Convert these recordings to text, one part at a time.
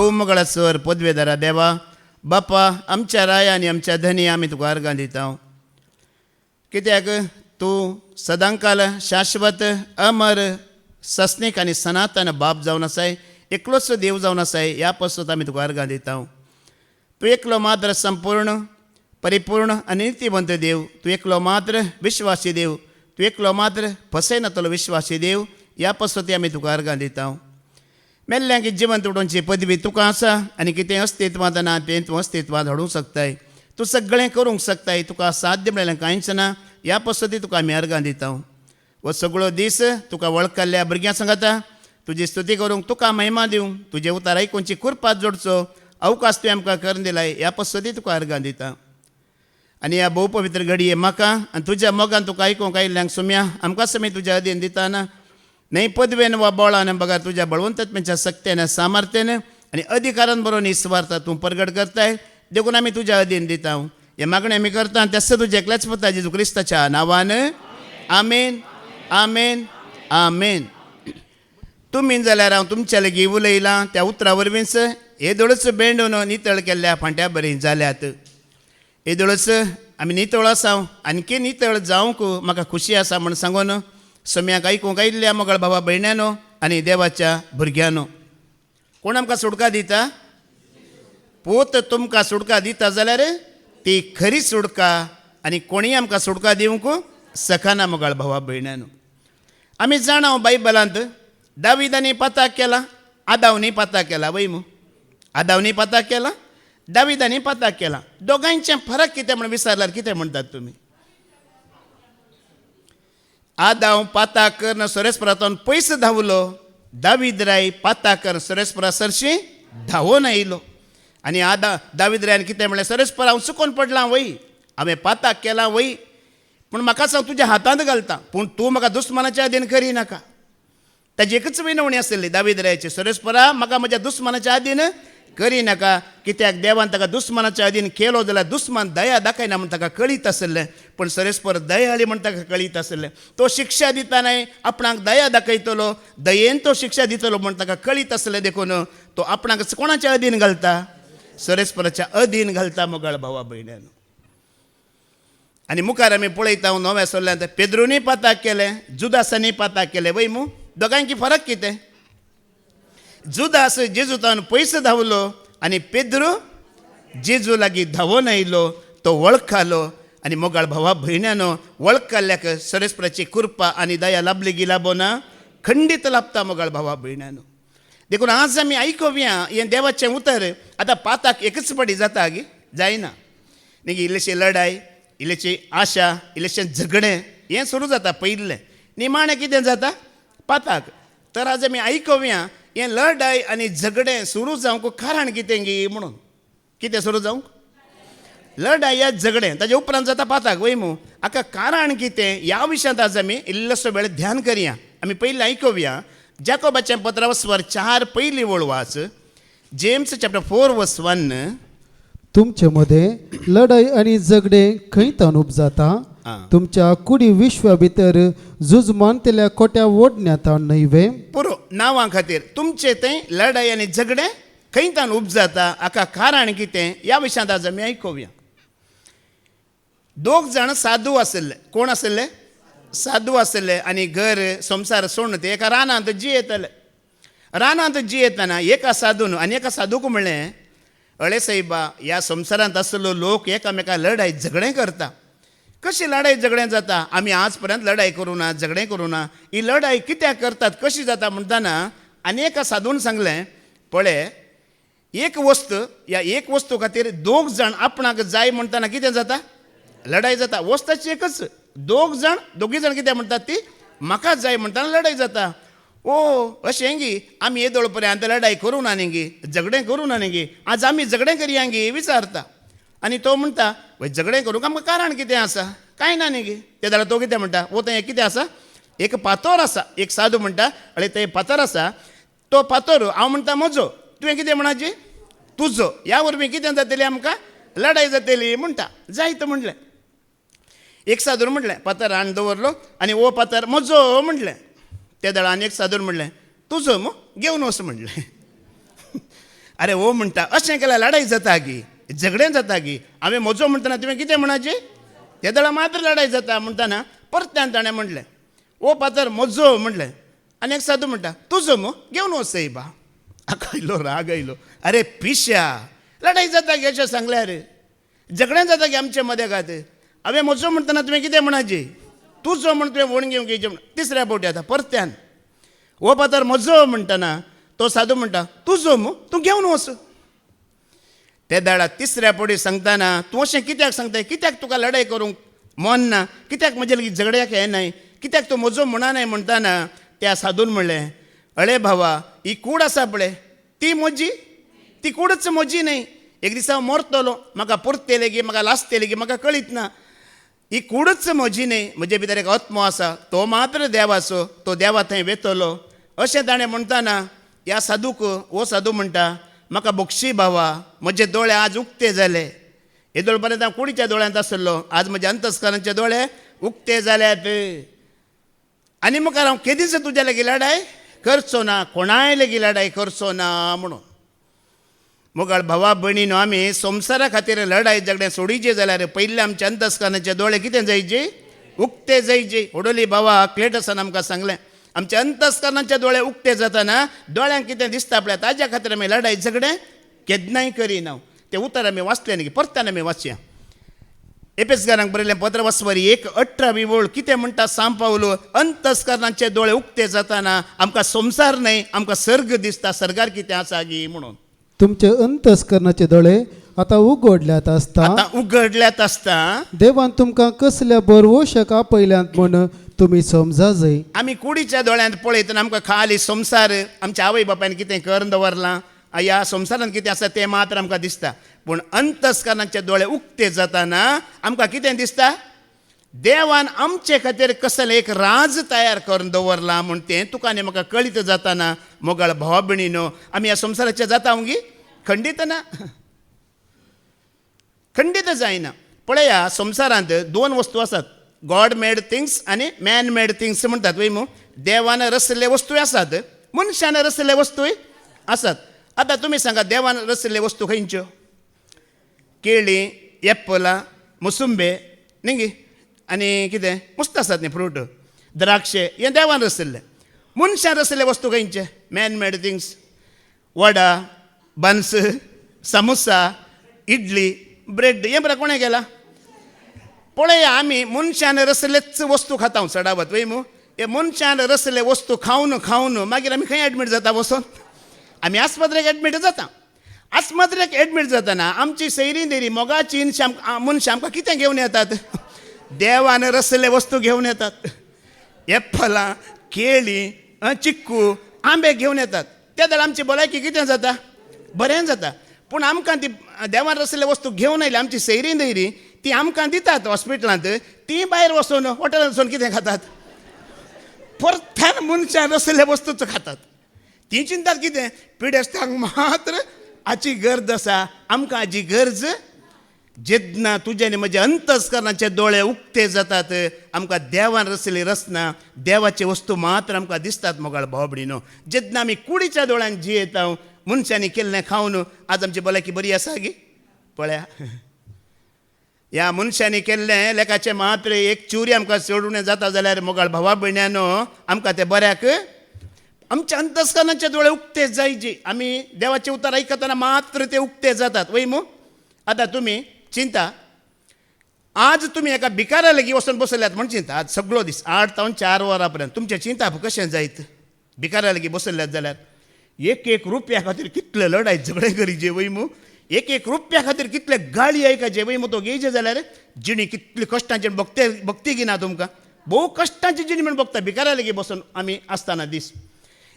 भौमगळासर पदवेदारा देवा बापा आमच्या राया आनी आमच्या धनी आमी तुका अर्गां दिता कित्याक तूं सदांकाल शाश्वत अमर सस्नीक आनी सनातन बाप जावन आसाय एकलोच देव जावन आसाय ह्या पासून आमी तुका अर्गां दिता तूं एकलो मात्र संपूर्ण परिपूर्ण आनी नितीवंत देव तूं एकलो मात्र विश्वासी देव तूं एकलो मात्र फसयनातलो विश्वासी देव ह्या पासून आमी तुका अर्गां दिता मेल्ल्यांक जिवंत उडोवची पदवी तुका आसा आनी कितें अस्तित्वांत ना तें तूं अस्तित्वांत हाडूंक शकताय तूं सगळें करूंक शकताय तुका साध्य म्हणलें कांयच ना ह्या पासून तुका आमी अर्गां दिता हो सगळो दीस तुका वळखल्ल्या भुरग्यां सांगता तुजी स्तुती करूंक तुका महिमा दिवंक तुजे उतार आयकुची कुरपात जोडचो अवकाश तुवें आमकां करून दिलाय ह्या पासून तुका अर्गां दिता आनी ह्या भोव पवित्र घडये म्हाका आनी तुज्या मोगान तुका आयकूंक आयिल्ल्यांक सुम्या आमकां समी तुज्या अधीन दिताना नाही पदवेन वा बोळान बघा तुझ्या बळवंतत्म्याच्या सक्तेन सामर्थ्यान आनी अधिकारान बरो निस्वार्थ तूं प्रगट करताय देखून आमी तुज्या अधीन दिता हे मागणें आमी करता तेच तुज्या एकल्याच पुता जेजू क्रिस्ताच्या नांवान आमेन आमेन आमेन तुमी जाल्यार हांव तुमच्या लागीं उलयलां त्या उतरा वरवींच हे दोळच बेंडून नितळ केल्ल्या फांट्या बरी जाल्यात हे दोळच आमी नितळ आसा आणखी नितळ जावंक म्हाका खुशी आसा म्हण सांगून सम्याक आयकूंक आयिल्ल्या मोगळ भावा भयण्यानो आनी देवाच्या भुरग्यांनो कोण आमकां सुटका दिता पोत तुमकां सुटका दिता जाल्यार ती खरी सुटका आनी कोणीय आमकां सुटका दिवंक सखाना मोगळ भावा भयण्यानो आमी जाणा बायबलांत दाविदानी पाताक केला आदावनी पाताक केला वय मू आदावनी पाताक केला दाविदानी पाताक केला दोगांयचें फरक कितें म्हण विचारल्यार कितें म्हणटात तुमी आदाव पाताकर सुरेस्परांतून पयस धांवलो दावीद राय पाताकर सुरेस्परा सरशी धांवून आयलो आनी दावीद रायान कितें म्हणलें सुरेस्परा हांव चुकोवन पडलां वय हांवें पाताक केलां वय पूण म्हाका सांग तुज्या हातांत घालता पूण तूं म्हाका दुस्मनाच्या अधीन करी नाका ताजी एकच विनवणी आसली दावीद रायाची सुरेस्परा म्हाका म्हज्या दुस्मनाच्या अधीन करी नाका कित्याक देवान ताका दुस्मनाच्या अधीन केलो जाल्यार दुस्मान दया दाखयना म्हण ताका कळीत आसलें पण सुरेस्पर दयाळी म्हण ताका कळीत आसलें तो शिक्षा दितानाय आपणाक दया दाखयतलो दयेन तो शिक्षा दितलो म्हण ताका कळीत आसलें देखून तो आपणाक कोणाच्या अधीन घालता सुरेस्पराच्या अधीन घालता मोगळ भावा भयण्यान आनी मुखार आमी पळयता नव्या सोल्ल्यांत पेद्रुनी पाताक केलें जुदासानी पाताक केलें वय मू दोगांयकी फरक कितें जुदास जेजूतान पयस धांवलो आनी पेद्रू जेजू लागीं धांवून आयलो तो वळखालो आनी मोगाळ भावा भयण्यानो वळखल्ल्याक सुरेस्पराची कृपा आनी दया लाभली गी लाभोना खंडीत लाभता मोगाळ भावा भयण्यानो देखून आज आमी आयकुया हें देवाचें उतर आतां पाताक एकच पाटी जाता गी जायना न्ही इल्लेशे लढाय इल्लेशी आशा इल्लेशें झगडें हें सुरू जाता पयलें निमाणें कितें जाता पाताक तर आज आमी आयकुया हें लढाय आनी झगडें सुरू जावंक कारण कितें गी म्हणून कितें सुरू जावंक लढाय या झगडें ताजे उपरांत जाता पाताक वय मू हाका कारण कितें ह्या विशयांत आज आमी इल्लोसो वेळ ध्यान करया आमी पयलीं आयकुया जाकोबाचें पत्र स्वर 4 पयली वळ वाच जेम्स चॅप्टर 4 वर्स 1 तुमचे मध्ये लढाई आणि झगडे खंयतान उपजाता तुमच्या कुडी विश्वा भितर जुजमानतेल्या कोट्या ओडण्यात न्हयवे पुरो नांवां खातीर तुमचे तें लढाई आनी झगडे खंयतान उपजाता हाका कारण कितें ह्या विशयांत आज आमी आयकुया दोग जाण साधू आसले कोण आसले साधू आसले आनी घर संवसार सोडून ते एका रानांत जियेताले रानांत जियेतना एका साधून आनी एका साधूक म्हणलें अळे सायबा ह्या संवसारांत आसलो लोक एकामेका लढाई झगडें करता कशी लढाई झगडें जाता आमी आज पर्यंत लढाई करूं ना झगडें करूं ना ही लढाई कित्याक करतात कशी जाता म्हणटाना आनी एका साधून सांगलें पळय एक वस्तू खातीर दोग जाण आपणाक जाय म्हणटाना कितें जाता लढाई जाता वस्ताची एकच दोगी जाण कितें म्हणटात ती म्हाका जाय म्हणटाना लढाई जाता ओ अशें गी आमी येदोळ पर्यंत लढाई करूं ना न्ही गी झगडें करूं ना न्ही गी आज आमी झगडें करया गी विचारता आनी तो म्हणटा झगडें करूंक आमकां कारण कितें आसा कांय ना न्ही गी ते जाल्यार तो कितें म्हणटा वो थंय कितें आसा एक पातोर आसा एक साधू म्हणटा अळे थंय पातोर आसा तो पातोर हांव म्हणटा म्हजो तुवें कितें म्हणाजी तुजो ह्या वरवीं कितें जातली आमकां लढाई जातली म्हणटा जायत म्हणलें एक साधून म्हणलें पातर आण दवरलो आनी वो पातर म्हजो म्हणलें ते दळा आनी एक साधून म्हणलें तुजो मो घेवन वच म्हणलें अरे ओ म्हणटा अशें केल्यार लढाई जाता गी झगडें जाता गी हांवें म्हजो म्हणटना तुवें कितें म्हणाचें त्या दळा मात्र लढाई जाता म्हणटाना परत्यान ताणें म्हणलें ओ पातर म्हजो म्हणलें आनी एक सादू म्हणटा तुजो मो घेवन वच बा हाका इल्लो राग आयलो अरे पिश्या लढाई जाता गी अशें सांगल्यार झगडें जाता गी आमचे मदेगात हांवें म्हजो म्हणटना तुवें कितें म्हणाचें तुजो म्हण तुवें वण घेवंक घेवचें म्हण तिसऱ्या फावटी आतां परत्यान ओ पातर म्हजो म्हणटना तो सादू म्हणटा तुजो मो तूं घेवन वच ते दाडा तिसऱ्या फावटी सांगतना तूं अशें कित्याक सांगताय कित्याक तुका लढाई करूंक मन ना कित्याक म्हजे लागीं झगड्याक येनाय कित्याक तूं म्हजो म्हणनाय म्हणटाना त्या सादून म्हणलें अळे भावा ही कूड आसा पळय ती म्हजी ती कूडच म्हजी न्हय एक दिसा हांव मरतलो म्हाका परतेले गी म्हाका लासतेले गी म्हाका कळीत ना ही कूडच म्हजी न्हय म्हजे भितर एक आत्मो आसा तो मात्र देवाचो तो देवा थंय वेतलो अशें ताणें म्हणटाना ह्या सादूक हो सादू म्हणटा म्हाका बक्षी भावा म्हजे दोळे आज उक्ते जाले हे दोळे पर्यंत हांव कुडीच्या दोळ्यांत आसलो आज म्हजे अंतस्करांचे दोळे उक्ते जाल्यात आनी मुखार हांव केदीच तुज्या लागीं लढाय करचो ना कोणाय लागीं लढाय करचो ना म्हणून मुगाळ भावा भयणीनो आमी संवसारा खातीर लढाय झगडें सोडिचें जाल्यार पयलीं आमचे अंतस्करणाचे दोळे कितें जायचे उक्ते जायचे ओडोली भावा क्लेटसान आमकां सांगलें आमचे अंतस्करणाचे दोळे उक्ते जाताना दोळ्यांक कितें दिसता पळय ताज्या खातीर आमी लढाय झगडें केन्नाय करिना तें उतर आमी वाचलें न्ही परत्यान आमी वाचया एपेसकारांक बरयलें पत्र वस्वरी 1:18 ओळ कितें म्हणटा सांग पावलो अंतस्करणाचे दोळे उक्ते जाताना आमकां संवसार न्हय आमकां सर्ग दिसता सर्गार कितें आसा गी म्हणून तुमचे अंतस्करणाचे दोळे आता उगडल्यात आसता आतां उगडल्यात आसता देवान तुमकां कसल्या बरवोशक आपयल्यात म्हण तुमी समजा जाय आमी कुडीच्या दोळ्यांत पळयतना आमकां खाली संवसार आमच्या आवय बापायन कितें करून दवरलां ह्या संवसारांत कितें आसा तें मात्र आमकां दिसता पूण अंतस्करणाचे दोळे उक्ते जाताना आमकां कितें दिसता देवान आमचे खातीर कसलें एक राज तयार करून दवरलां म्हूण तें तुका आनी म्हाका कळीत जाताना मोगाळ भावा भयणीनो आमी ह्या संवसाराचे जाता गी खंडीत ना खंडीत जायना पळया संवसारांत दोन वस्तू आसात गॉड मेड थिंग्स आनी मॅन मेड थिंग्स म्हणटात वय मू देवान रचले वस्तूय आसात मनशान रचले वस्तूय आसात आतां तुमी सांगात देवान रचले वस्तू खंयच्यो केळीं एप्पलां मोसुंबे न्ही गे आनी कितें मस्त आसात न्ही फ्रूट द्राक्षे हें देवान रचल्लें मनशान रचले वस्तू खंयचे man made things vada buns samosa idli bread हें बरें कोणें केलां पळया आमी मनशान रचलेच वस्तू खाता चडावत वय मू हे मनशान रचले वस्तू खावन खावन मागीर आमी खंय एडमीट जाता वचोन आमी आस्पत्रेक एडमीट जाता आस्पत्रेक एडमीट जातना आमची सैरी देरी मोगाची मनशां आमकां कितें घेवन येतात देवान रचले वस्तू घेवन येतात एप्पलां केळीं चिक्कू आंबे घेवन येतात त्या दळ आमची भलायकी कितें जाता बरें जाता पूण आमकां ती देवान रचले वस्तू घेवन आयली आमची सैरी दैरी ती आमकां दितात हॉस्पिटलांत ती भायर वचून हॉटेलांत वचून कितें खातात परत्यान मनशान रचले वस्तूच खातात ती चिंतात कितें पिडेस्तांक मात्र हाची गरज आसा आमकां हाची गरज जेन्ना तुजे आनी म्हजे अंतस्करणाचे दोळे उक्ते जातात आमकां देवान रचली रचना देवाचे वस्तू मात्र आमकां दिसतात मोगाळ भाव भयणीनो जेन्ना आमी कुडीच्या दोळ्यान जियेता मनशांनी केल्लें खावन आज आमची भलायकी बरी आसा गी पळया ह्या मनशांनी केल्लें लेकाचें मात्र एक चुरी आमकां सोडून जाता जाल्यार मोगाळ भावा भयण्यानो आमकां तें बऱ्याक आमच्या अंतस्करणाचे दोळे उक्ते जायचे आमी देवाचें उतर आयकतना मात्र ते उक्ते जातात वय मू आतां तुमी चिंता आज तुमी एका भिकारा लागीं वचून बसल्यात म्हण चिंता आज सगळो दीस 8 ते 4 वरां पर्यंत तुमचें चिंता कशें जायत भिकारा लागीं बसल्यात जाल्यार एक रुपया खातीर कितले लढाय झगडे करीचे वय मू एक रुपया खातीर कितले गाळी आयकाचे वय मू तो घेयचे जाल्यार जिणी कितली कश्टांची भक्ती गिना तुमकां भोव कश्टांची जिणी म्हण बघता भिकारा लागीं बसून आमी आसतना दीस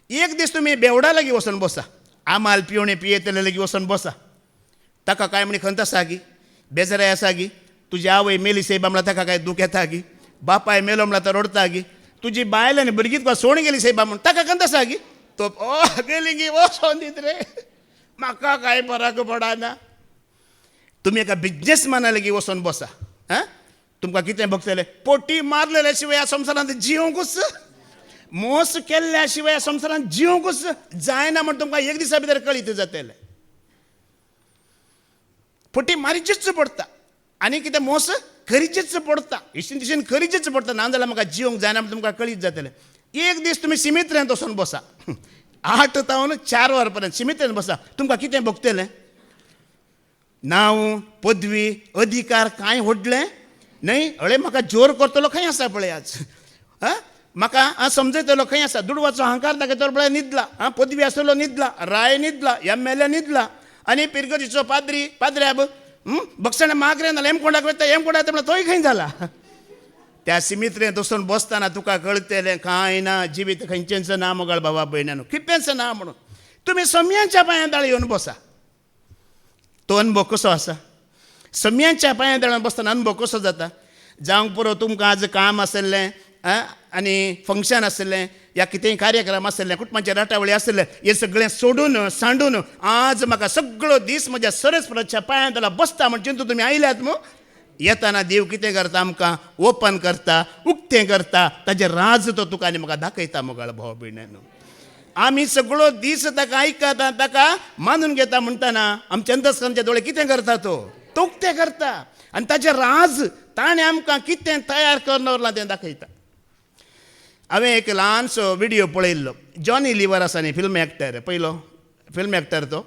एक दीस तुमी बेवडा लागीं वचून बसा आमाल पिवणे पियेतले लागीं वचून बसा ताका काय म्हणी खंत आसा गी बेजाराय आसा गी तुजी आवय मेली सायबा म्हणल्यार ताका काय दूख येता गी बापाय मेलो म्हणल्यार तो रडता गी तुजी बायल आनी भुरगीं तुका सोडून गेली सायबा म्हण ताका खंत आसा गी तो गेली गी वचोन दीत रे म्हाका कांय फरक पडना तुमी एका बिजनेसमॅना लागीं वचोन बसा आं तुमकां कितें भोगतलें पोटी मारलेल्या शिवाय ह्या संवसारांत जिवंकूच मोस केल्ल्या शिवाय ह्या संवसारांत जिवंकूच जायना म्हण तुमकां एक दिसा भितर कळीत जातलें फुटी मारीचेच पडटा आनी कितें मोस करीचेच पडटा इशीन तिशीन करीचेच पडटा ना जाल्यार म्हाका जिवंक जायना म्हण तुमकां कळीत जातलें एक दीस तुमी सिमित्र्यांत वचून बसा 8 तावन 4 वरां पर्यंत सिमित्र्यांत बसा तुमकां कितें भोगतलें नांव पदवी अधिकार कांय व्हडलें न्हय हळे म्हाका जोर करतलो खंय आसा पळय आज म्हाका समजयतलो खंय आसा दुडवाचो अहंकार दाखयतलो पळय न्हिदला पदवी आसलो न्हिदला राय न्हिदला MLA न्हिदला आनी पिरगतीचो पाद्र्याब बक्षण मागरे नाल्या कोणाक वयता कोणाक म्हणल्यार तोय खंय जाला त्या सिमित्रेंत वचून बसतना तुका कळटलें कांय ना जिवीत खंयचेंच ना मोगाळ बाबा भयणानो कितेंच ना म्हणून तुमी सम्यांच्या पांयां दाळ येवन बसा तो अनुभव कसो आसा सम्यांच्या पांयां दाळान बसतना अनुभव कसो जाता जावंक पुरो तुमकां आज काम आसलें आनी फंक्शन आसलें या कितेंय कार्यक्रम आसलें कुटुंबाचे राटावळी आसले हे सगळें सोडून सांडून आज म्हाका सगळो दीस म्हज्या सरस्वराच्या पांयां दाळा बसता म्हण चिंतून तुमी आयल्यात मू येताना देव कितें करता आमकां ओपन करता उक्तें करता ताजें राज तो तुका आनी म्हाका दाखयता मोगाळ भाव भयणानो आमी सगळो दीस ताका आयकता ताका मानून घेता म्हणटाना आमचे अंतस्करणाचे दोळे कितें करता तो उक्तें करता आनी ताजें राज ताणें आमकां कितें तयार करना तें दाखयता हांवें एक ल्हानसो विडियो पळयल्लो जॉनी लिवर आसा न्ही फिल्म एक्टर पयलो फिल्म एक्टर तो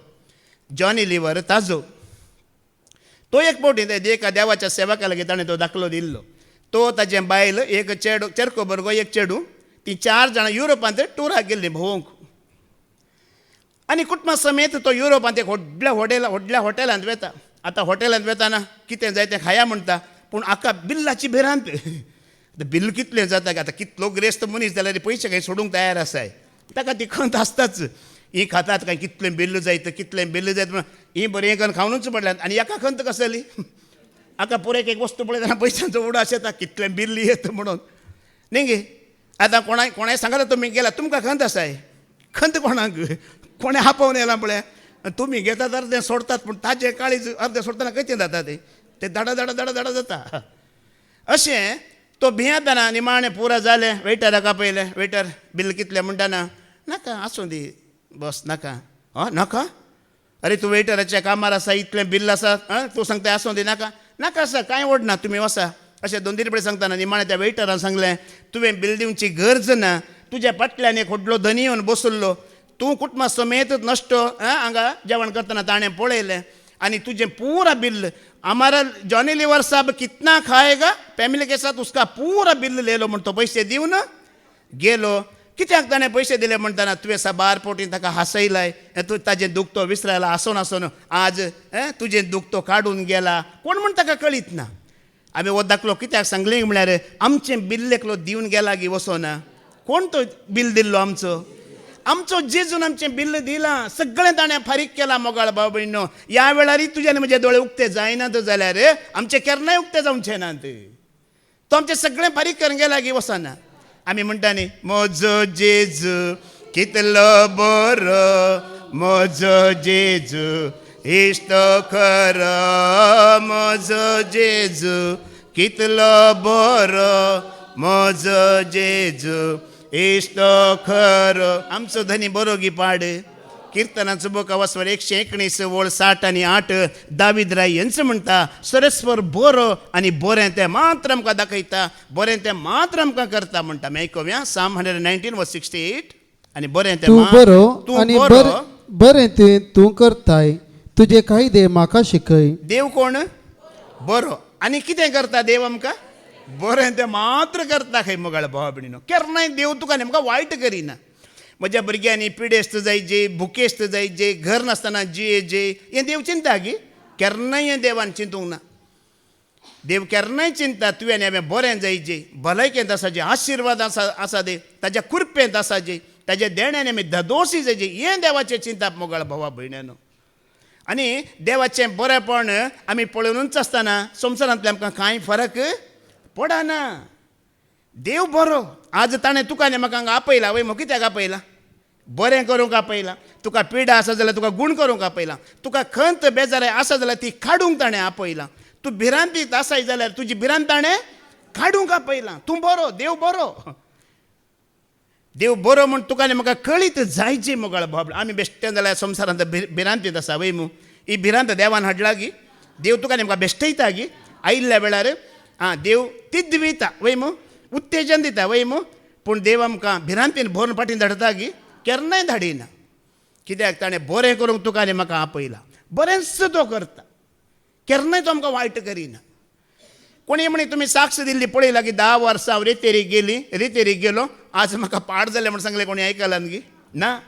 जॉनी लिवर ताजो तो एक फावटी एका देवाच्या सेवका लागीं ताणें तो दाखलो दिल्लो तो ताजें बायल एक चेडको भुरगो एक चेडूं ती 4 जाणां युरोपांत टुराक गेल्लीं भोवंक आनी कुटुंबा समेत तो युरोपांत एक व्हडल्या हॉटेलांत वेता आतां हॉटेलांत वेताना कितें जाय तें खाया म्हणटा पूण आख्खा बिल्लाची भिरांत बिल कितलें जाता आतां कितलो ग्रेस्त मनीस जाल्यार पयशे खंय सोडूंक तयार आसाय ताका ती खंत आसताच ही खातात काय कितलें बिल्ल जायत म्हणून ही बरें करून खावनूच पडल्यात आनी एका खंत कसली आतां पुरेक एक वस्तू पळयतना पयशांचो उडास येता कितलें बिल्ल येता म्हणून न्ही गे आतां कोणाय सांगता तुमी गेला तुमकां खंत आसाय खंत कोणाक कोणें आपोवन येला पळय तुमी घेतात अर्दें सोडतात पूण ताजें काळीज अर्दें सोडटना कशें जाता तें दडा जाता अशें तो भियेतना निमाणें पुरो जालें वेटराक आपयलें वेटर बिल कितलें म्हणटाना नाका आसूं दी बस नाका नाका अरे तूं वेटराच्या कामार आसा इतलें बिल आसा तूं सांगता आसूं दी नाका आसा कांय ओडना तुमी वसा अशें 2-3 फावटी सांगतना निमाणें त्या वेटरान सांगलें तुवें बिल दिवची गरज ना तुज्या फाटल्यान एक व्हडलो धनी येवन बसुल्लो तूं कुटुंबा समेतच नश्टो हांगा जेवण करतना ताणें पळयलें आनी तुजें पूरा बिल हमारा जॉनी लिवर साहब कितना खाएगा फैमिली के साथ उसका पूरा बिल ले लो म्हणतो पैसे दिवन गेलो कित्याक ताणें पयशे दिले म्हणटाना तुवें साबार पोटी ताका हांसयलाय तूं ताजें दूख तो विसरायला आसून आज तुजें दूख तो काडून गेला कोण म्हण ताका कळीत ना आमी हो दाखलो कित्याक सांगलें म्हळ्यार आमचें बिल एकलो दिवन गेला गी वसोना कोण तो बिल दिल्लो आमचो जेजून आमचें बिल्ल दिलां सगळें ताणें फारीक केलां मोगाळ भाव भयणो ह्या वेळार तुज्यान म्हजे दोळे उक्ते जायनात जाल्यार आमचे केन्नाय उक्ते जावचे नात तो आमचें सगळें फारीक करून गेला गी वसना आमी म्हणटा न्ही म्हजो जेजू कितलो बरो म्हजो जेजू इश्ट खरो म्हजो जेजू कितलो बरो म्हजो जेजू इश्ट खरो आमचो धनी बरो गी पाड कीर्तनाचो बुक वाचवर 119 ओळ 60 आनी 8 दावीद राय यांचं म्हणटा सरस्वर बरो आनी बरें तें मात्र आमकां दाखयता बरें तें मात्र आमकां करता म्हणटा आमी आयकुया साम 119 वर्स 68 आनी बरें तें तूं बरो आनी बरें तें तूं करताय तुजे कायदे म्हाका शिकय देव कोण बरो आनी कितें करता देव आमकां बरें तें मात्र करता खंय मोगाळ भावा भयणीनो केन्नाय देव तुका नेमका वायट करिना म्हज्या भुरग्यांनी पिडेस्त जायचे भुकेस्त जायचे घर नासतना जियेचे हें देव चिंता गी केन्नाय हें देवान चिंतूंक ना देव केन्नाय चिंता तुवें आनी हांवें बरें जायचें भलायकेंत आसाचें आशिर्वाद आसा दे ताज्या कृपेंत आसाचें ताज्या देण्यान आमी धदोसी जायचे हें देवाचें चिंता मोगाळ भावा भयणानो आनी देवाचें बरेंपण आमी पळोवनूच आसतना संवसारांतले आमकां कांय फरक पडना देव बरो आज ताणें तुका आनी म्हाका हांगा आपयला वय म्हाका कित्याक आपयला बरें करूंक आपयला तुका पिडा आसा जाल्यार तुका गूण करूंक आपयला तुका खंत बेजाराय आसा जाल्यार ती काडूंक ताणें आपयला तूं भिरांतीत आसाय जाल्यार तुजी भिरांत ताणें काडूंक आपयला तूं बरो देव बरो म्हण तुका आनी म्हाका कळीत जायचें मोगाळ भाव आमी बेश्टें जाल्यार संवसारांत भिरांतीत आसा वय मू ही भिरांत देवान हाडला गी देव तुका नेमका बेश्टयता गी आयिल्ल्या वेळार देव तिद्द वयता वय मू उत्तेजन दिता वय मू पूण देव आमकां भिरांतीन भरून फाटीं धाडटा गी केन्नाय धाडिना कित्याक ताणें बरें करूंक तुका आनी म्हाका आपयला बरेंच तो करता केन्नाय तो आमकां वायट करिना कोणी म्हणे तुमी साक्ष दिल्ली पळयला की 10 वर्सां हांव रेतेरीक गेलो आज म्हाका पाड जालें म्हण सांगलें कोणी आयकलां गी ना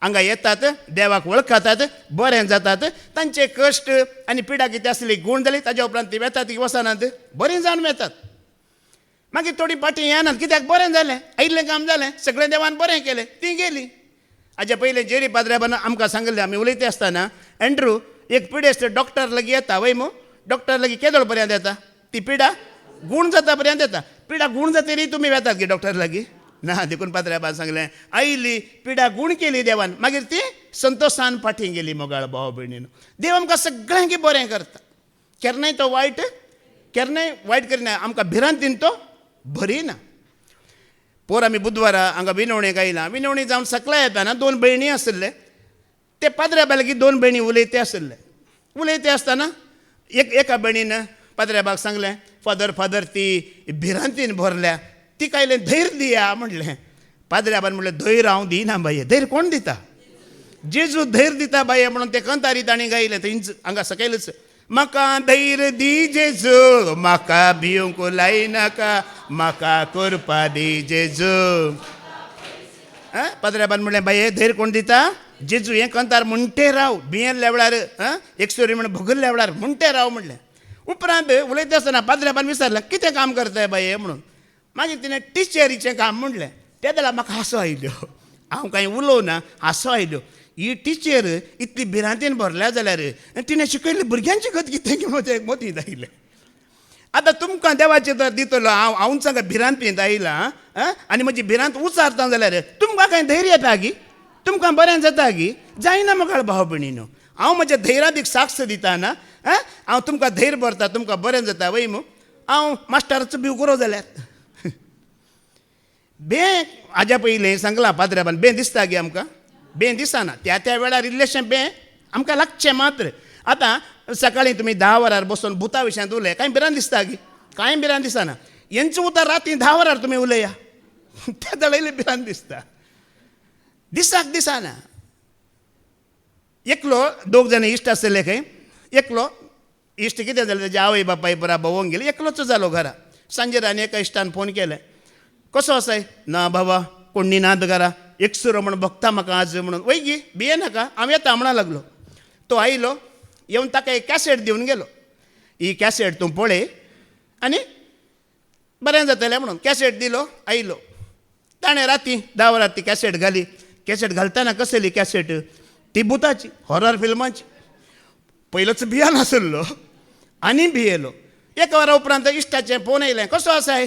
हांगा येतात देवाक वळखातात बरें जातात तांचे कश्ट आनी पिडा कितें आसली गूण जाली ताज्या उपरांत ती वेतात की वचनात बरीं जावन वेतात मागीर थोडी पाटी येनात कित्याक बरें जालें आयिल्लें काम जालें सगळें देवान बरें केलें ती गेली हाज्या पयलें जेरी पाद्र्याबान आमकां सांगलें आमी उलयता आसतना एंड्रू एक पिडेस्त डॉक्टर लागीं येता वय मू डॉक्टर लागीं केदोळ पर्यंत येता ती पिडा गूण जाता पर्यंत येता पिडा गूण जातरी तुमी वेतात गे डॉक्टर लागीं ना देखून पाद्र्याबान सांगलें आयली पिडा गूण केली देवान मागीर ती संतोशान फाटीं गेली मोगाळ भाव भयणीन देव आमकां सगळ्यांक बरें करता केन्नाय तो वायट करिना आमकां भिरांतीन तो भरिना पोर आमी बुधवारा हांगा विनवणेक आयला विनवणी जावन सकला येताना 2 भयणी आसले ते पाद्र्याबा लागीं 2 भयणी उलयते आसतना एका भयणीन पाद्र्याबाक सांगलें फादर ती भिरांतीन भरल्या ती कायलें धैर्य दिया म्हणलें पाद्र्याबान म्हणलें धैर्य हांव दिना बाये धैर्य कोण दिता जेजू धैर्य दिता बाये म्हणून ते कंतारी ताणी गायलें थंयच हांगा सकयलच म्हाका धैर्य दी जेजू म्हाका भिवंक लायनाका म्हाका करपा दी जेजू पाद्र्याबान म्हणलें बाये धैर्य कोण दिता जेजू हें कंतार म्हणटे राव भियेल्ल्या वेळार एक स्टोरी म्हणून भुगल्ल्या वेळार म्हणटे राव म्हणलें उपरांत उलयता आसतना पाद्र्याबान विचारलें कितें काम करताय बाये म्हणून मागीर तिणें टिचरीचें काम म्हणलें त्या वेळार म्हाका हांसो आयल्यो हांव कांय उलोवना हांसो आयल्यो ही टिचर इतली भिरांतीन भरल्या जाल्यार तिणें शिकयल्ली भुरग्यांची गत कितें घेवन तें मोती आयलें आतां तुमकां देवाचें तर दितलो हांव सांगा भिरांतीन आयला आनी म्हजी भिरांत उचारता जाल्यार तुमकां कांय धैर्य येता गी तुमकां बरें जाता गी जायना म्हाका भाव भयणीनो हांव म्हज्या धैर्यादीक साक्ष दिताना हांव तुमकां धैर्य भरता तुमकां बरें जाता वय मू हांव मास्टराचो भिव गरो जाल्यार बें हाज्या पयलीं सांगलां पाद्र्याबान बें दिसता गे आमकां बें दिसना त्या वेळार इल्लेशें बें आमकां लागचें मात्र आतां सकाळीं तुमी 10 वरार बसून भुता विशयांत उलय कांय भिरांत दिसता गे कांय भिरांत दिसना हेंचें उतर राती 10 वरार तुमी उलया त्या दळयलें भिरांत दिसता दिसाक दिसना एकलो 2 जाण इश्ट आसले खंय एकलो इश्ट कितें जालें तेजे आवय बापाय बरा भोंवूंक गेले एकलोच जालो घरा सांजेर आनी एका इश्टान फोन केलें कसो आसाय ना बाबा कोण निनाद घरा एकसुरो म्हण बघता म्हाका आज म्हणून वय गी भिये नाका हांव येता म्हणा लागलो तो आयलो येवन ताका एक कॅसेट दिवन गेलो ही कॅसेट तूं पळय आनी बरें जातलें म्हणून कॅसेट दिलो आयलो ताणें राती 10 वरार ती कॅसेट घाली कॅसेट घालतना कसली कॅसेट ती भुताची हॉरर फिल्माची पयलोच भिया नासलो आनी भियेलो 1 वरा उपरांत इश्टाचें फोन येयलें कसो आसाय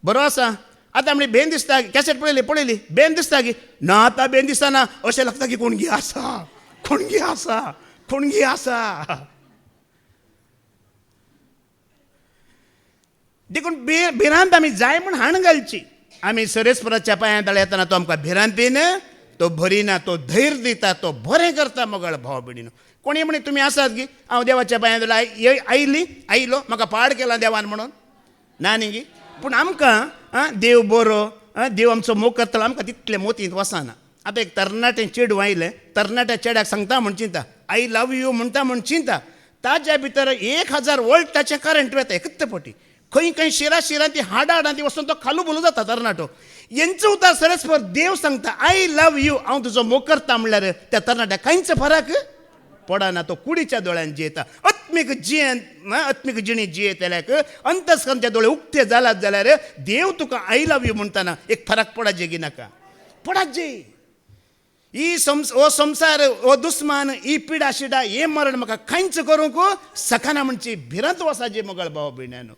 बरो आसा आतां म्हणजे बेन दिसता कॅसेट पळयली बेन दिसता की ना आतां बेन दिसना अशें लागता की कोणगी आसा देखून भिरांत आमी जाय म्हण हाण घालची आमी सरेस्पराच्या पांयां तळ येतना तो आमकां भिरांतीन तो भरिना तो धैर्य दिता तो बरें करता मोगाळ भाव भयणीनो कोणी म्हणे तुमी आसात गी हांव देवाच्या पांयां तळ आयलो म्हाका पाड केला देवान म्हणून ना न्ही गी पूण आमकां देव बरो देव आमचो मोग करतलो आमकां तितलें मोतींत वचना आतां एक तरणाटें चेडूं आयलें तरणाट्या चेड्याक सांगता म्हण चिंता आय लव यू म्हणटा म्हण चिंता ताच्या भितर 1000 वोल्टाचें करंट वता एकच पटी खंय शिरां ती हाडां ती वचून तो खालू बोलू जाता तरणाटो हेंचो उतार सरस्पर देव सांगता आय लव यू हांव तुजो मोग करता म्हणल्यार त्या तरणाट्याक कांयच फरक पडना तो कुडीच्या दोळ्यान जियेता आत्मीक जिणी जियेतल्याक अंतस्कंच्या दोळे उक्ते जालात जाल्यार देव तुका आय लव यू म्हणटाना एक फरक पडत जेगी नाका पडत जे ही हो संसार हो दुस्मान ही पिडा शिडा हे मरण म्हाका कांयच करूंक सखाना म्हणची भिरांत वसाची मोगाळ भाव भयण्यानो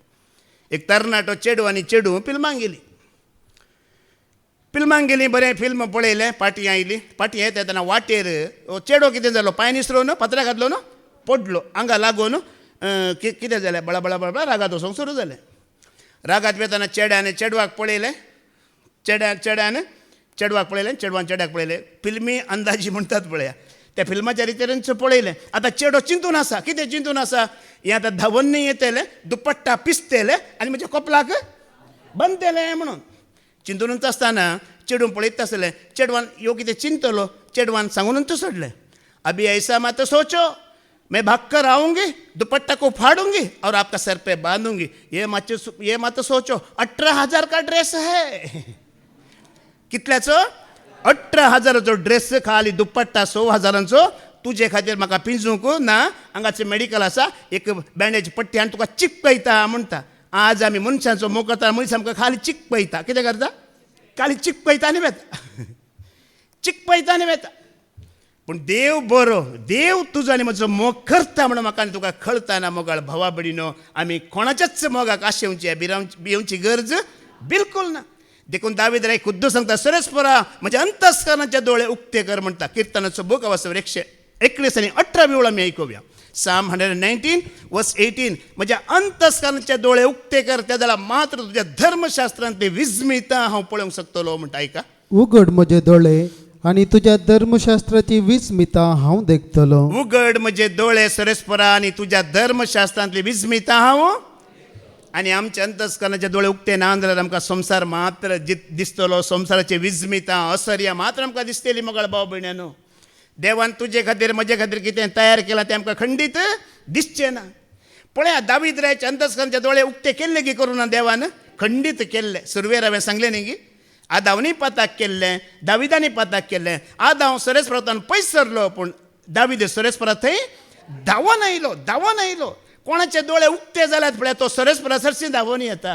एक तरणाटो चेडू आनी चेडू फिल्मांक गेली बरें फिल्म पळयलें पाटी आयली पाटी येता वाटेर चेडो कितें जालो पांय निसरून पत्र्या घातलो न्हू पडलो हांगा लागून कितें जालें बळा रागात वचोंक सुरू जालें रागात वेताना चेड्यान चेडवाक पळयलें चेडवाक पळयलें चेडवान चेड्याक पळयलें फिल्मी अंदाजी म्हणटात पळया त्या फिल्माच्या रितीनच पळयलें आतां चेडो चिंतून आसा कितें चिंतून आसा हें आतां धांवून येतले दुपट्टा पिसतेले आनी म्हज्या कपलाक बांदतेले म्हणून चिंतूनच आसतना चेडून पळयत आसलें चेडवान ह्यो कितें चिंतलो चेडवान सांगूनच सोडलें अभी ऐसा मत सोचो मैं भागकर आऊंगी दुपट्टा को फाड़ूंगी और आपका सर पे बांधूंगी ये मत सोचो 18,000 का ड्रेस है कितल्याचो 18,000चो ड्रेस खाली दुपट्टा 16,000चो तुजे खातीर म्हाका पिंजूंक ना हांगाचें मेडिकल आसा एक बँडेज पट्टी आनी तुका चिपकयता म्हणटा आज आमी मनशांचो मोग करता मनीस आमकां खाली चिपकयता कितें करता खाली चिपकयता आनी वेता चिपकयता आनी वेता पूण देव बरो देव तुजो आनी म्हजो मोग करता म्हणून म्हाका आनी तुका कळटा मोगाळ भावा भयणीनो आमी कोणाच्याच मोगाक आशेवची भिवची गरज बिलकुल ना देखून दावीद राय खुद्द सांगता सरस्परा म्हज्या अंतस्करणाचे दोळे उक्ते कर म्हणटा किर्तनाचो बूक वाचो 119 आनी 18 वेळ आमी आयकुया Psalm 119 verse 18 म्हज्या अंतस्करणाचे दोळे उक्ते कर त्या जाल्यार मात्र तुज्या धर्मशास्त्रांतली विस्मिता हांव पळोवंक शकतलो म्हणटा आयका उगड म्हजे दोळे आणि तुझ्या धर्मशास्त्राची विस्मिता हांव देखतलो उगड म्हजे दोळे सरस्परा आनी तुज्या धर्मशास्त्रांतली विस्मिता हांव आनी आमचे अंतस्करणाचे दोळे उक्ते ना जाल्यार आमकां संवसार मात्र दिसतलो संवसाराची विस्मिता असर्या मात्र आमकां दिसतली मोगाळ भाव भयण्यांनो देवान तुजे खातीर म्हजे खातीर कितें तयार केलां तें आमकां खंडीत दिसचें ना पळया दावीद रायाचे अंतस्करणाचे दोळे उक्ते केल्ले की करूं ना देवान खंडीत केल्ले सुरवेर हांवें सांगलें न्ही गी आदावनी पाताक केल्लें दाविदानी पाताक केल्लें आदाव सरेस्परांतल्यान पयस सरलो पूण दावीद सरेस्परा थंय धांवून आयलो कोणाचे दोळे उक्ते जाल्यात पळय तो सरेस्परा सरसी धांवून येता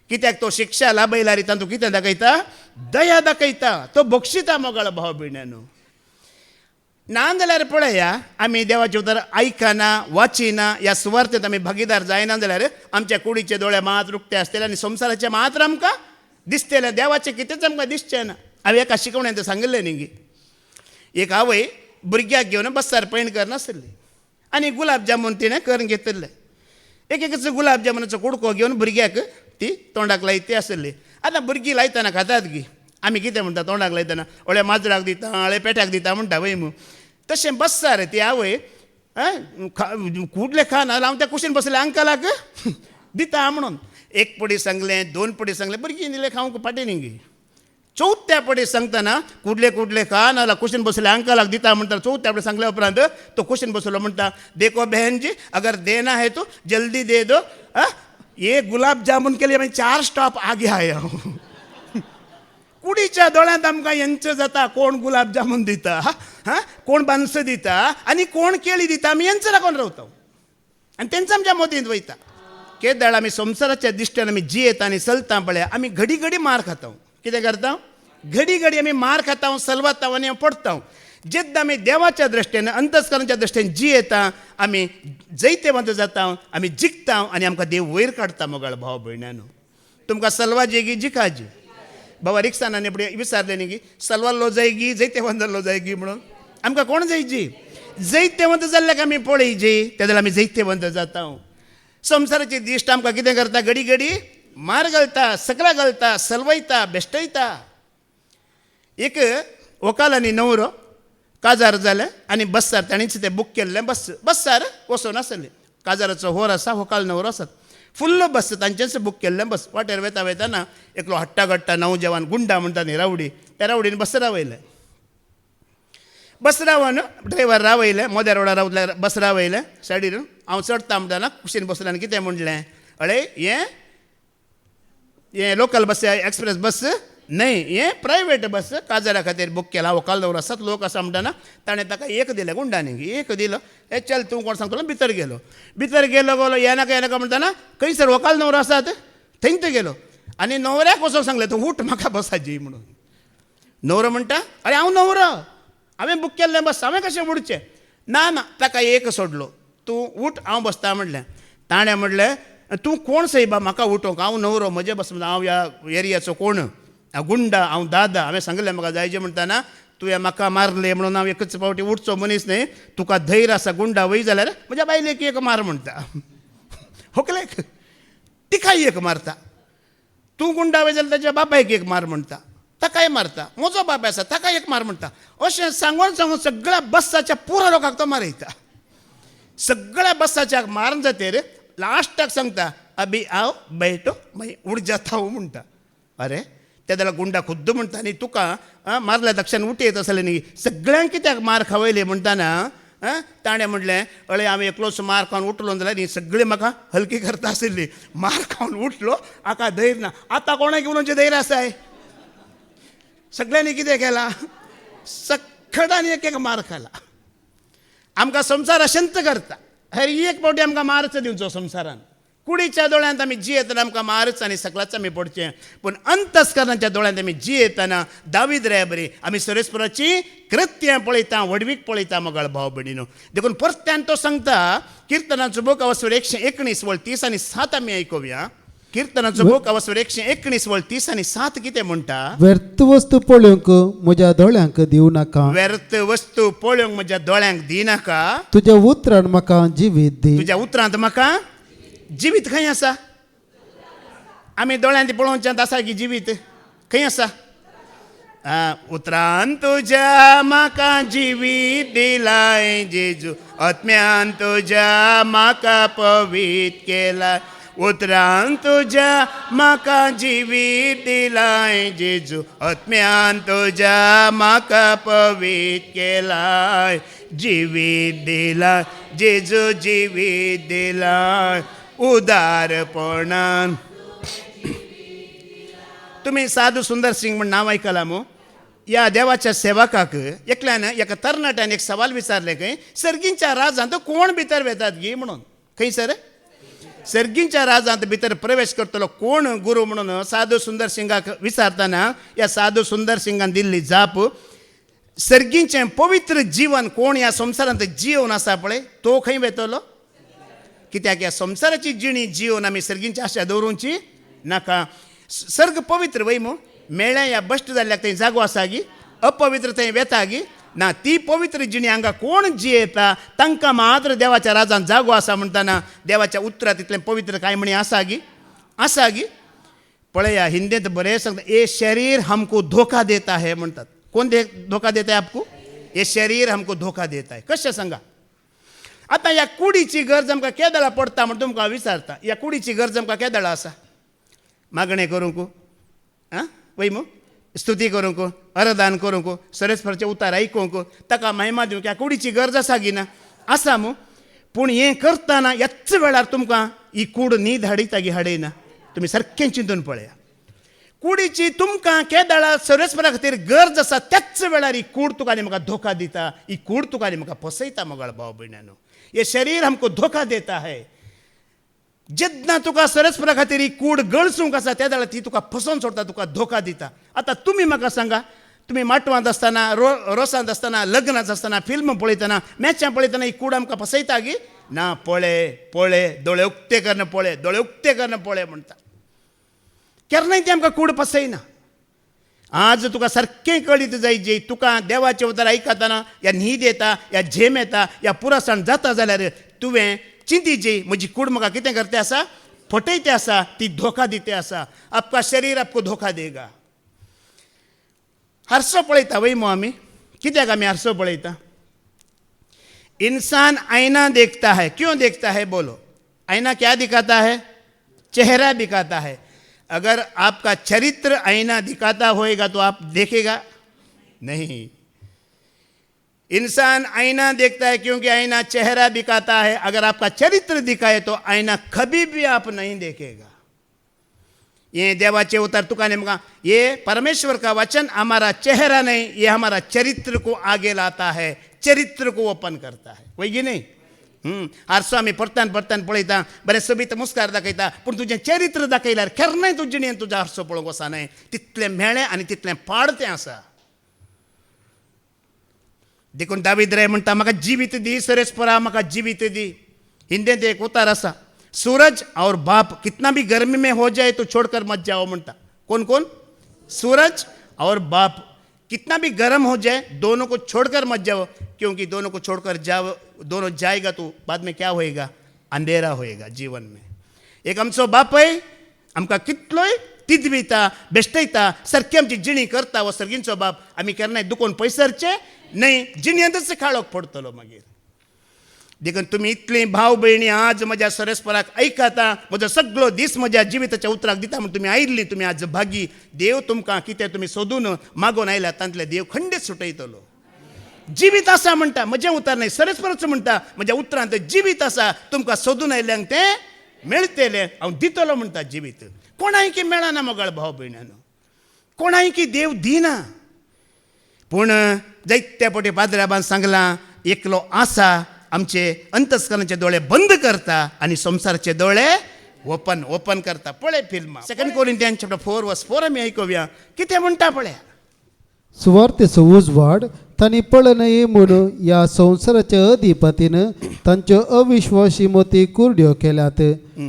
कित्याक तो शिक्षा लाभयल्यार तातूंत कितें दाखयता दया दाखयता तो बक्षिता मोगाळ भाव भयण्यांनो ना जाल्यार पळया आमी देवाचें उतर आयकना वाचिना ह्या सुवार्थेंत आमी भागीदार जायना जाल्यार आमच्या कुडीचे दोळे मात्र उक्ते आसतले आनी संवसाराचे मात्र आमकां दिसतलें देवाचें कितेंच आमकां दिसचें ना हांवें एका शिकवण्यान सांगलें न्ही गी एक आवय भुरग्याक घेवन बसार पैण करनासली आनी गुलाब जामून तिणें करून घेतिल्ले एक गुलाब जामुनाचो कुडको घेवन भुरग्याक ती तोंडाक लायती आसली आतां भुरगीं लायतना खातात गी आमी कितें म्हणटा तोंडाक लायतना अळे माजराक दिता अळे पेट्याक दिता म्हणटा वय मू तशें बसार ती आवय कुडले खाना हांव त्या कुशीन बसलें अंकलाक दिता म्हणून एक पडी सांगलें 2 पडी सांगलें भुरगीं दिलें खावंक फाटी न्ही गी चवथ्या पडी सांगतना कुडले खा नाल्यार कुशीन बसले अंकलाक दिता म्हणटा चवथ्या पडी सांगल्या उपरांत तो कुशीन बसलो म्हणटा देखो बहन जी अगर देना है तो जल्दी दे दो ये गुलाब जामुन के लिए 4 स्टॉप आगे आया कुडीच्या दोळ्यांत आमकां यांच जाता कोण गुलाब जामुन दिता कोण बांस दिता आनी कोण केळी दिता आमी यांच लागून रावता आनी तेंच आमच्या मोदींत वयता केदाळ आमी संवसाराच्या दिश्ट्यान आमी जियेता आनी चलता पळय आमी घडी घडी मार खाता कितें करता घडी घडी आमी मार खाता सलवाता आनी पडटा जेद्दा आमी देवाच्या दृश्टेन अंतस्करणाच्या दृश्टेन जियेता आमी जैतेवंत जाता आमी जिखता आनी आमकां देव वयर काडटा मोगाळ भाव भयण्यांनो तुमकां सलवा जेगी जिखाजी बाबा रिक्षानाने फुडें विचारलें न्ही की सलवा लो जाय गी जैतेवंत लो जाय गी म्हणून आमकां कोण जायची जैतेवंत जाल्ल्याक आमी पळयची त्या जाल्यार आमी जैतेवंत जाता संवसाराची दिश्ट आमकां कितें करता घडी घडी मार घालता सकला घालता सलवयता बेश्टयता एक वकालांनी नवरो काजार जाले आनी बसार ताणीच तें बूक केल्लें बसार वचून आसलें काजाराचो होर आसा व्हंकाल नवरो आसात फुल्ल बस तांचेंच बूक केल्लें बस वाटेर वेतना एकलो हट्टा घट्टा नवजवान गुंडा म्हणटा न्ही रावडी त्या रावडीन बस रावयलें बस रावन ड्रायव्हर रावयलें मोद्या रोडार रावल्यार बस रावयलें सायडीन हांव चडटा म्हणटाना कुशीन बसलें आनी कितें म्हणलें अळे हें लोकल बस एक्सप्रेस बस न्हय हें प्रायवेट बस काजारा खातीर बूक केला व्हंकाल दवर आसात लोक आसा म्हणटाना ताणें ताका एक दिलें गुंडांनी एक दिलो हे चल तूं कोण सांगतलो भितर गेलो गोलो येनाका म्हणटाना खंयसर व्हंकाल न्हवरो आसात थंयच गेलो आनी न्हवऱ्याक वचोन सांगलें तूं उठ म्हाका बसाची म्हणून न्हवरो म्हणटा अरे हांव न्हवरो हांवें बूक केल्लें बस हांवें कशें उडचें ना ताका एक सोडलो तूं उठ हांव बसता म्हणलें ताणें म्हणलें तूं कोण सैबा म्हाका उठोवंक हांव न्हवरो म्हजें बस हांव ह्या एरियाचो कोण हांव गुंडा हांव दादा हांवें सांगलें म्हाका जायचें म्हणटाना तुवें म्हाका मारलें म्हणून हांव एकच फावटी उठचो मनीस न्हय तुका धैर्य आसा गुंडा वय जाल्यार म्हज्या बायलेक एक मार म्हणटा व्हंकलेक तिकाय एक मारता तूं गुंडा वय जाल्यार ताच्या बापायक एक मार म्हणटा ताकाय मारता म्हजो बाप आसा ताका एक मार म्हणटा अशें सांगून सगळ्या बसाच्या पुरो लोकांक तो मारयता सगळ्या बसाच्या मारून जाते रे लास्टाक सांगता अबी आव बैठो मागीर उड जाता हो म्हणटा अरे त्याला गुंडा खुद्द म्हणटा आनी तुका मारल्या दक्षान उठी येत असले न्ही सगळ्यांक कित्याक मार खावयले म्हणटाना ताणें म्हणलें अळे हांवें एकलोच मार खावन उठलो जाल्यार न्ही सगळीं म्हाका हलकी करता आशिल्ली मार खावन उठलो आका धैर्य ना आतां कोणाक उलोवचें धैर्य आसाय सगळ्यांनी कितें केलां सखडांनी एक एक मार खाला आमकां संवसार अशंत करता हर एक फावटी आमकां मारच दिवचो संवसारान कुडीच्या दोळ्यांत आमी जियेतना आमकां मारच आनी सकलाच आमी पडचें पूण अंतस्करणाच्या दोळ्यांत आमी जियेतना दावीद रे बरी आमी सुरेस्पराची कृत्यां पळयता वडवीक पळयता मोगाळ भाव भयणीनो देखून परत्यान तो सांगता किर्तनाचो बूक अवसर 119 वळ 30 आनी 7 आमी आयकुया किर्तनाचो बूक अवसर 119 वळ 30 आनी 7 कितें म्हणटा व्यर्थ वस्तू पळोवंक म्हज्या दोळ्यांक दिवं नाका व्यर्थ वस्तू पळोवंक म्हज्या दोळ्यांक दिनाका तुज्या उतरान म्हाका जिवीत दी तुज्या उतरांत म्हाका जिवीत खंय आसा आमी दोळ्यांत पळोवच्यात आसा की जिवीत खंय आसा उतरान तुज्या म्हाका जिवीत दिलाय जेजू आत्म्यान तुज्या म्हाका पवित केलाय उतरान तुज्या म्हाका जिवीत दिलाय जेजू आत्म्यान तुज्या म्हाका पवित केलाय जिवीत दिलाय जेजू जिवीत दिलाय उदारपणान तुम्ही साधू सुंदर सिंग म्हणून नाव आयकलां मो या देवाच्या सेवकाक एकल्यान एका तरणाट्यान एक सवाल विचारले खंय सर्गींच्या राजांत कोण भितर वेतात गी म्हणून खंय सर सर्गींच्या राजांत भितर प्रवेश करतलो कोण गुरू म्हणून साधू सुंदर सिंगाक विचारतना या साधू सुंदर सिंगान दिल्ली जाप सर्गींचें पवित्र जीवन कोण ह्या संवसारांत जिवन आसा पळय तो खंय वेतलो कित्याक ह्या संवसाराची जिणी जिवन आमी सर्गींची आशा दवरूंची नाका सर्ग पवित्र वय मो मेळ्ळें ह्या बश्ट जाल्ल्याक थंय जागो आसा गी अपवित्र थंय वेता गी ना ती पवित्र जिणी हांगा कोण जियेता तांकां मात्र देवाच्या राजान जागो आसा म्हणटाना देवाच्या उतरां तितलें पवित्र कांय म्हणी आसा गी पळया हिंदीत बरें सांगता ये शरीर हमको धोखा देता है म्हणटात कोण धोखा देता है आपको ये शरीर हमको धोखा देता है कशें सांगा आतां ह्या कुडीची गरज आमकां केदळा पडटा म्हण तुमकां विचारता ह्या कुडीची गरज आमकां केदळा आसा मागणें करूंक वय मो स्तुती करूंक अरदान करूंक सरेस्पराचें उतार आयकूंक ताका महिमा दिवंक ह्या कुडीची गरज आसा गी ना आसा मो पूण हें करतना ह्याच वेळार तुमकां ही कूड न्हीद हाडयता गी हाडयना तुमी सारकें चिंतून पळया कुडीची तुमकां केदळा सरेस्परा खातीर गरज आसा त्याच वेळार ही कूड तुका आनी म्हाका धोका दिता ही कूड तुका आनी म्हाका फसयता मोगाळ भाव भयणानो ये शरीर हमको धोका देता है जेन्ना तुका सरेस्परा खातीर ही कूड गळसूंक आसा त्या वेळार ती तुका फसोवन सोडटा तुका धोका दिता आतां तुमी म्हाका सांगा तुमी माटवांत आसतना रोसांत आसतना लग्नांत आसतना फिल्म पळयतना मॅचां पळयतना ही कूड आमकां फसयता गी ना पळय दोळे उक्ते करन पळय म्हणटा केन्नाय ती आमकां कूड फसयना आज तुका सारकें कळीत जाय जे तुका देवाचें उतर आयकतना ह्या न्हीद येता ह्या झेम येता ह्या पुरासण जाता जाल्यार तुवें चिंती जी म्हजी कूड म्हाका कितें करते आसा फटयते आसा ती धोका दिते आसा आपका शरीर आपको धोका देगा हारसो पळयता वय मो आमी कित्याक आमी हारसो पळयता इंसान आईना देखता है क्यों देखता है बोलो आईना क्या दिखाता है चेहरा दिखाता है अगर आपका चरित्र आईना दिखाता होएगा तो आप देखेगा नहीं इंसान आईना देखता है क्योंकि आईना चेहरा दिखाता है अगर आपका चरित्र दिखाए तो आईना कभी भी आप नहीं देखेगा ये देवाचे उतर तुका ने मगा ये परमेश्वर का वचन हमारा चेहरा नहीं ये हमारा चरित्र को आगे लाता है चरित्र को ओपन करता है वही की नहीं हारसो आमी परतान पळयता बरें सोबीत मुस्कार दाखयता पूण तुजें चरित्र दाखयल्यार केन्नाय तूं जिणेंत तुजो हारसो पळोवंक वचना तितलें मेळ्ळें आनी तितलें पाड तें आसा देखून दावीद रे म्हणटा म्हाका जिवीत दी सरेस्परा म्हाका जिवीत दी हिंदीत एक उतार आसा सूरज और बाप कितना भी गर्मी में हो जाए तो छोड़कर मत जाओ म्हणटा कौन सूरज और बाप कितना भी गर्म हो जाए दोनों को छोड़कर मत जाओ क्योंकि दोनों को छोड़कर जाओ दोनों जाएगा तो बाद में क्या होएगा अंधेरा होएगा जीवन में एक आमचो बाप है आमकां कितलोय तिदविता बेश्टयता सारकी आमची जिणी करता हो सर्गींचो बाप आमी केन्नाय दुखोवन पयसरचे न्हय जिणयेंतच खाळोक पडटलो मागीर देखून तुम्ही इतली भाव भयणी आज म्हज्या सरस्पराक ऐकाता, म्हजो सगळो दीस म्हज्या जिविताच्या उतराक दिता म्हणून तुम्ही आयिल्ली, तुम्ही आज भागी. देव तुमकां कितें तुमी सोदून मागून आयल्या तांतले देव खंडीत सुटयतलो. जिवीत आसा म्हणटा, म्हजें उतर न्हय, सरस्पराच म्हणटा म्हज्या उतरांत जिवीत आसा. तुमकां सोदून आयल्यांक तें मेळटलें, हांव दितलो म्हणटा जिवीत. कोणाय की मेळना मोगाळ भाव भयणानो, कोणाय की देव दिना. पूण जायत्या फावटी पाद्र्याबान सांगलां, एकलो आसा आमचे अंतस्करणाचे दोळे बंद करता आनी संसाराचे दोळे ओपन करता. पळय फिल्मां 2 कोरिंथियन्स चॅप्टर 4:4 आमी आयकुया कितें म्हणटा पळया. सुवार्तेचो उजवाड तांणी पळ नये म्हणून ह्या संवसाराच्या अधिपतीन तांच्यो अविश्वासी मती कुरड्यो केल्यात.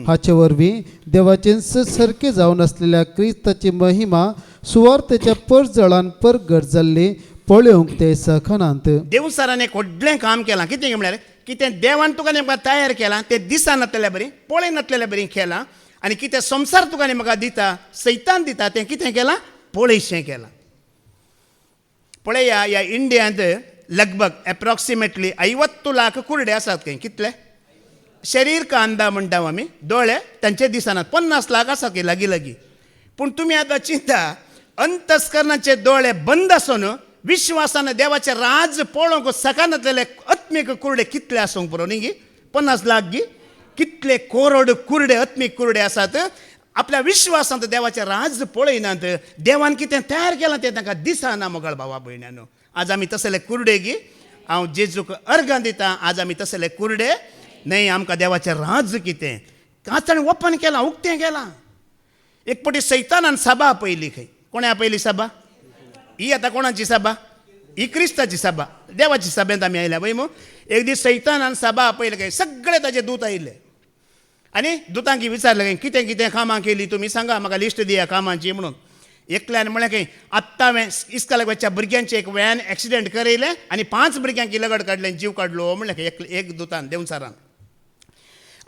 हाचे वरवीं देवाचे सारखे जावन आसलेल्या क्रिस्ताची महिमा सुवार्तेच्या परजळान परगट जाल्ली पळोवंक ते सखनांत. देवसारान एक व्हडलें काम केलां. कितें म्हळ्यार कितें देवान तुका नेमका तयार केलां तें दिसान नातलेल्या बरी, पळय नातलेल्या बरी केलां. आनी कितें संवसार तुका म्हाका दिता, सैतान दिता, तें कितें केलां, पळयशें केलां. पळया, ह्या इंडियांत लगभग एप्रॉक्सिमेटली 50 लाख कुरडे आसात. खंय कितले शरीर का अंदा म्हणटा आमी, दोळे तांचे दिसनात. 50 लाख आसात खंय लागीं. पूण तुमी आतां चिंता, अंतस्करणाचे दोळे बंद आसून विश्वासान देवाचे राज पळोवंक सकानातले आत्मीक कुरडे कितले आसूंक पुरो न्ही गी. 50 लाख गी, कितले कोरड कुरडे आत्मीक कुरडे आसात. आपल्या विश्वासांत देवाचे राज पळयनात. देवान कितें तयार केलां तें तांकां दिसना मोगाळ भावा भयण्यानो. आज आमी तसले कुरडे गी, हांव जेजूक अर्गां दिता. आज आमी तसले कुरडे न्हय. आमकां देवाचें राज कितें कांचाणी ओपन केलां, उक्तें केलां. एक पटी सैतानान सभा आपयली. खंय कोणें आपयली सभा? ही आतां कोणाची सभा? ही क्रिस्ताची सभा. देवाची सभेंत आमी आयल्या पळय. एक दीस सैतानान सभा आपयले. खंय सगळे ताजे दूत आयिल्ले आनी दुतांक विचारलें कितें कितें कामां केली तुमी, सांगा म्हाका लिस्ट दिया कामांची म्हणून. एकल्यान म्हळें खंय आत्तां हांवें इस्कालाच्या भुरग्यांचे एक व्हॅन एक्सिडेंट करयलें आनी 5 भुरग्यांक लगड काडलें, जीव काडलो म्हणलें खंय एक दुतान देवसारान.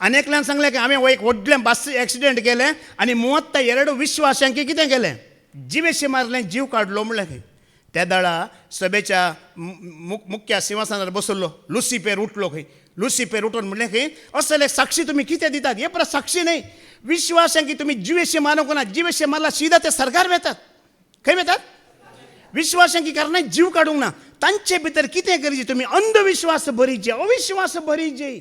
आनी एकल्यान सांगलें की हांवें एक व्हडलें बस एक्सिडेंट केलें आनी 32 विश्वासांकी कितें केलें, जिवेशी मारलें, जीव काडलो म्हणलें खंय. त्या दाळा सभेच्या मुख्य सिंहासनार बसल्लो लुसिफेर उठलो. खंय लुसिफेर उठून म्हणलें खंय असले साक्षी तुमी कितें दितात? हे परत साक्षी न्हय, विश्वासांकी तुमी जिवेशी मारूंक ना. जिवेशी मारला सीधा ते सरकार वेतात. खंय वेतात? विश्वासांकी कारणां जीव काडूंक ना. तांचे भितर कितें करचें तुमी? अंधविश्वास भरिचे, अविश्वास भरिचे.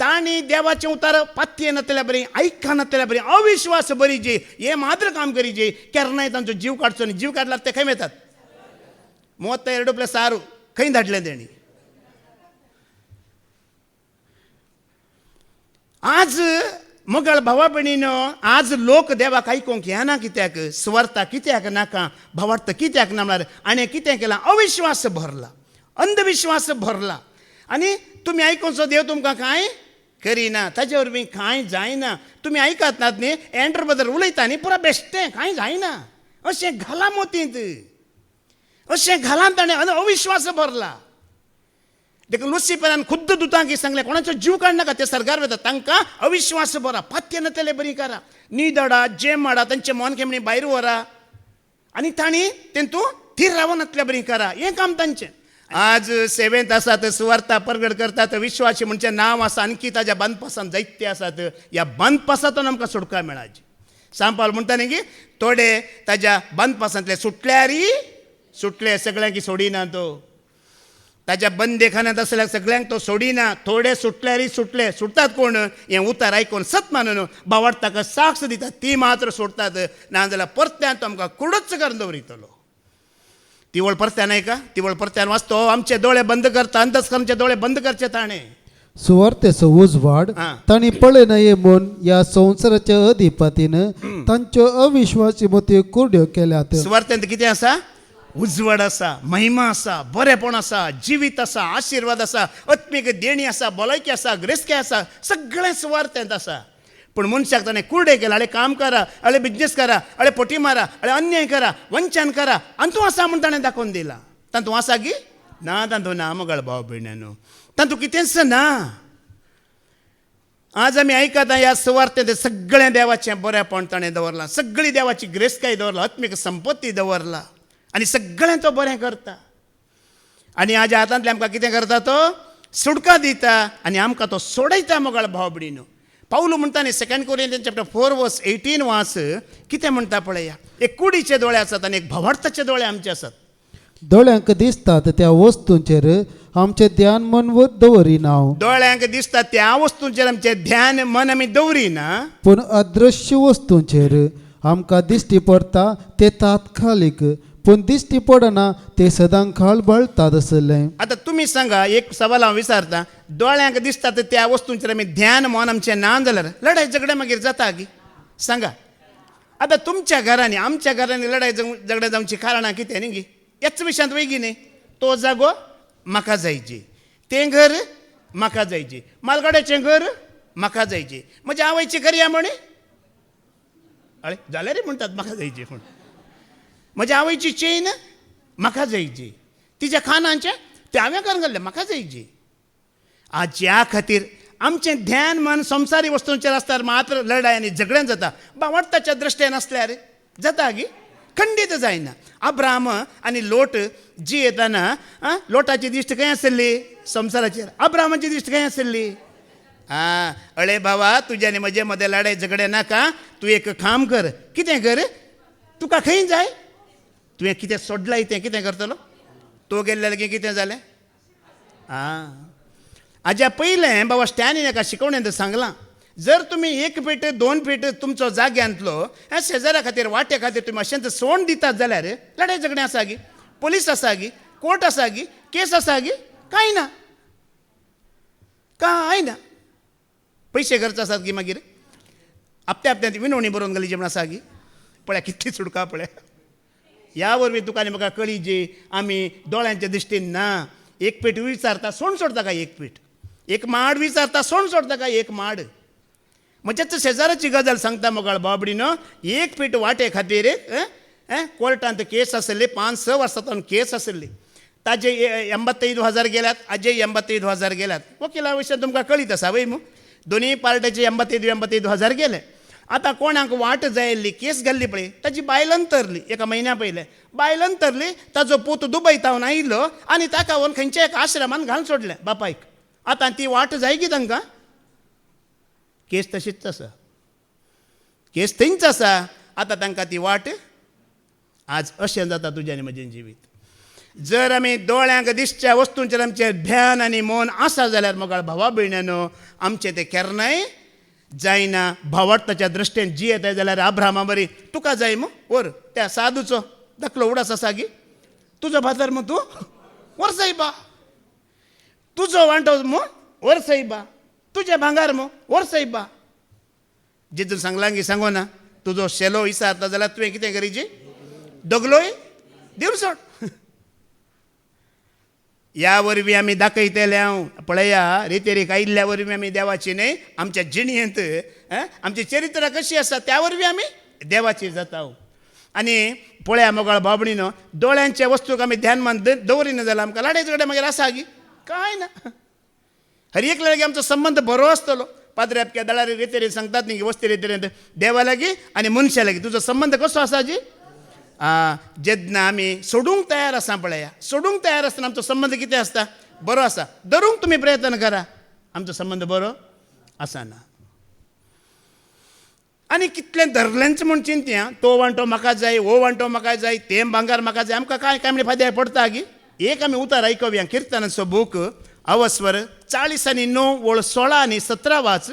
तांणी देवाचें उतार पातये नातल्या बरें, आयका नातल्या बरें, अविश्वास भरिचे. हे मात्र काम करीचे. केन्नाय तांचो जीव काडचो न्ही. जीव काडल्यार ते खंय वेतात? 32+6 खंय धाडलें तेणी. आज मोगाळ भावा भयणीनो, आज लोक देवाक आयकूंक येना. कित्याक? स्वार्था कित्याक नाका, भावार्थ कित्याक ना म्हळ्यार आनी कितें केलां, अविश्वास भरला, अंधविश्वास भरला. आनी तुमी आयकूनचो देव तुमकां कांय करिना, ताजे वरवीं कांय जायना. तुमी आयकात नात न्ही, एंड्र बद्दल उलयता न्ही, पुरो बेश्टें, कांय जायना. अशें घाला मोतींत, अशें घालान ताणें अविश्वास भरला. देखून लुसिफरान खुद्द दुतांक सांगलें कोणाचो जीव काडनाका, ते सरकार वेता. तांकां अविश्वास भरा, पात्य नातले बरी करा, न्हिदडा, जेम माडा, तांचे मन केमणी भायर व्हरा आनी तांणी तेंतू थीर रावनातल्या बरी करा. हें काम तांचें. आज सेवेंत आसात, सुवार्ता परगट करतात, विश्वासी म्हणचें नांव आसा. आणखी ताज्या बांदपासान जायते आसात. ह्या बांदपासांतून आमकां सुटका मेळाची. सांपाल म्हणटा न्ही की थोडे ताज्या बांदपासांतले सुटल्यारी सुटले, सगळ्यांक सोडिना तो. ताज्या बंदेखान्यांत आसल्याक सगळ्यांक तो सोडिना. थोडे सुटल्यारी सुटले. सुटतात कोण? हें उतार आयकून सत मानून भावार्थ ताका साक्ष दितात, ती मात्र सोडतात. नाजाल्यार परत्यान तो आमकां कुडच करून दवरितलो. ती वळ परत्यान आयका, ती वळ परत्यान वाचतो. आमचे दोळे बंद करता, अंतस्करणाचे दोळे बंद करचे ताणें. सुवार्तेचो उजवाड तांणी पळ नये म्हूण ह्या संवसाराच्या अधिपतीन तांच्यो अविश्वासी मती कुरड्यो केल्यात. सुवार्तेंत कितें आसा? उजवाड आसा, महिमा आसा, बरेपण आसा, जिवीत आसा, आशिर्वाद आसा, आत्मीक देणी आसा, भलायकी आसा, ग्रेस्के आसा, सगळें सुवार्तेंत आसा. पूण मनशाक ताणें कुरडे केला. अळे काम करा, अळे बिजनेस करा, अळे पोटी मारा, अळे अन्याय करा, वंचन करा, आनी तूं आसा म्हूण ताणें दाखोवन दिला. तातूं आसा गी? ना, तातूं ना मोगाळ भाव भयण्यानो, तातूं कितेंच ना. आज आमी आयकता ह्या सुवार्तेंत सगळें देवाचें बरेपण ताणें दवरलां, सगळी देवाची ग्रेस्काय दवरला, आत्मीक संपत्ती दवरला आनी सगळें तो बरें करता. आनी हाज्या हातांतल्यान आमकां कितें करता तो? सुटका दिता आनी आमकां तो सोडयता मोगाळ भाव भयणीनो. पावलो म्हणटा न्ही 2 कोरिंथियन्स चॅप्टर 4 वर्स 18 वाच, कितें म्हणटा पळया. एक कुडीचे दोळे आसात आनी एक भवार्थाचे दोळे आमचे आसात. दोळ्यांक दिसतात त्या वस्तूंचेर आमचे ध्यान मन दवरिनाव, दोळ्यांक दिसता त्या वस्तूंचेर आमचें ध्यान मन आमी दवरिना, पूण अदृश्य वस्तूंचेर आमकां दिश्टी पडटा ते तात्कालिक, पूण दिश्टी पडना ते सदांकाळ बळतात आसले. आतां तुमी सांगा, एक सवाल हांव विचारता, दोळ्यांक दिसता त्या वस्तूंचेर आमी ध्यान मन आमचें ना जाल्यार लढाय झगडे मागीर जाता गी? सांगा. आतां तुमच्या घरांनी आमच्या घरांनी लढाय झगडे जावची कारणां कितें न्ही गी? याच विशयांत वैगी न्ही. तो जागो म्हाका जायची, तें घर म्हाका जायची, मालगाड्याचें घर म्हाका जायची, म्हज्या आवयची करया म्हणे अळे जाल्यार म्हणटात म्हाका जायची. पूण म्हज्या आवयची चेन म्हाका जायची, तिच्या खानांचे ते हांवें करून घाल्ले म्हाका जायची. हाच्या खातीर आमचें ध्यान मन संवसारी वस्तूंचेर आसल्यार मात्र लढाय आनी झगडें जाता. भावार्थाच्या दृश्टेन आसल्यार जाता गी? खंडीत जायना. अब्राम आनी लोट जी येताना लोटाची दिश्ट खंय आसली? संवसाराचेर. अब्रामाची दिश्ट खंय आसली? अळे बाबा, तुज्या आनी म्हजे मदें लढाय झगडे नाका. तूं एक काम कर. कितें कर? तुका खंय जाय? तुवें कितें सोडलां तें कितें करतलो? तो गेल्ल्या लगेच कितें जालें? हाज्या पयलें बाबा स्टॅनीन एका शिकवणेंत सांगलां, जर तुमी एक पीठ 2 पीठ तुमचो जाग्यांतलो शेजाऱ्या खातीर वाटे खातीर तुमी अशेंच सोड दितात जाल्यार लढाय झगडें आसा गी? पुलीस आसा गी? कोर्ट आसा गी? केस आसा गी? कांय ना, कांय ना. पयशे खर्च आसात गी मागीर? हप्त्यांत विनवणी बरोवन घाली जेवण आसा गी? पळया कितली सुटका पळया. ह्या वरवीं तुका आनी म्हाका कळी जी आमी दोळ्यांच्या दिश्टीन ना. एक पीठ विचारता सोड सोडता काय? एक पीठ. एक माड विचारता सोड सोडता काय? एक माड. म्हणजेच शेजाराची गजाल सांगता मोगाळ बाबडीनो. एक पीठ वाटे खातीर कोर्टांत केस आसली, 5-6 वर्सां केस आसली. ताजे 85,000 गेल्यात, हाजे 85,000 गेल्यात. वकिला विशयान तुमकां कळीत आसा वय मू? दोनी पार्ट्याचे 85,000 गेले. आतां कोणाक वाट जायल्ली केस घाल्ली पळय, ताची बायलान तरली. एका म्हयन्या पयलें बायलान तरली. ताजो पूत दुबयतावन आयिल्लो आनी ताका व्हरून खंयच्या एका आश्रमान घालून सोडलें बापायक. आतां ती वाट जाय की तांकां? केस तशीच आसा, केस थंयच आसा. आतां तांकां ती वाट. आज अशें जाता तुजें आनी म्हजें जिवीत. जर आमी दोळ्यांक दिसच्या वस्तूंचेर आमचें ध्यान आनी मन आसा जाल्यार मोगाळ भावा भयण्यानो, आमचें तें केन्नाय जायना. भावार्थाच्या दृश्टेन जी येताय जाल्यार अब्राहमा बरी तुका जाय मू वर त्या साधूचो धाकलो उडास आसा गी? तुजो फातर मू तूं वर सायबा. तुजो वांटो मू वर सायबा. तुजें भांगार मू वर सायबा. जेजून सांगलां की सांगो ना, तुजो शेलो विचारता जाल्यार तुवें कितें करीची? दोगलोय दिवन सोड. ह्या वरवीं आमी दाखयतले पळया रितेरीक आयिल्ल्या वरवीं आमी देवाची न्हय, आमच्या जिणयेंत आमची चरित्रां कशी आसा त्या वरवीं आमी देवाची जाता. आनी पळया मोगाळ बाबडीनो, दोळ्यांच्या वस्तूक आमी ध्यान मान दवरिना जाल्यार आमकां लढाय झगडे मागीर आसा गी? कांय ना. हर एक लागीं आमचो संबंद बरो आसतलो. पाद्र्यापक्या दळारी रितेरी सांगतात न्ही वस्ती रितेरींत देवा लागीं आनी मनशा लागीं तुजो संबंद कसो आसा जी? जेन्ना आमी सोडूंक तयार आसा पळया, सोडूंक तयार आसतना आमचो संबंद कितें आसता? बरो आसा. धरूंक तुमी प्रयत्न करा, आमचो संबंद बरो आसना. आनी कितलें धरलेंच म्हूण चिंतया. तो वांटो म्हाका जाय, हो वांटो म्हाका जाय, तें भांगार म्हाका जाय. आमकां कांय काय म्हणल्यार फाद्यार पडटा गी? एक आमी उतार आयकवया. किर्तनाचो बूक अवस्वर 40:9-16 आनी 17 वाच.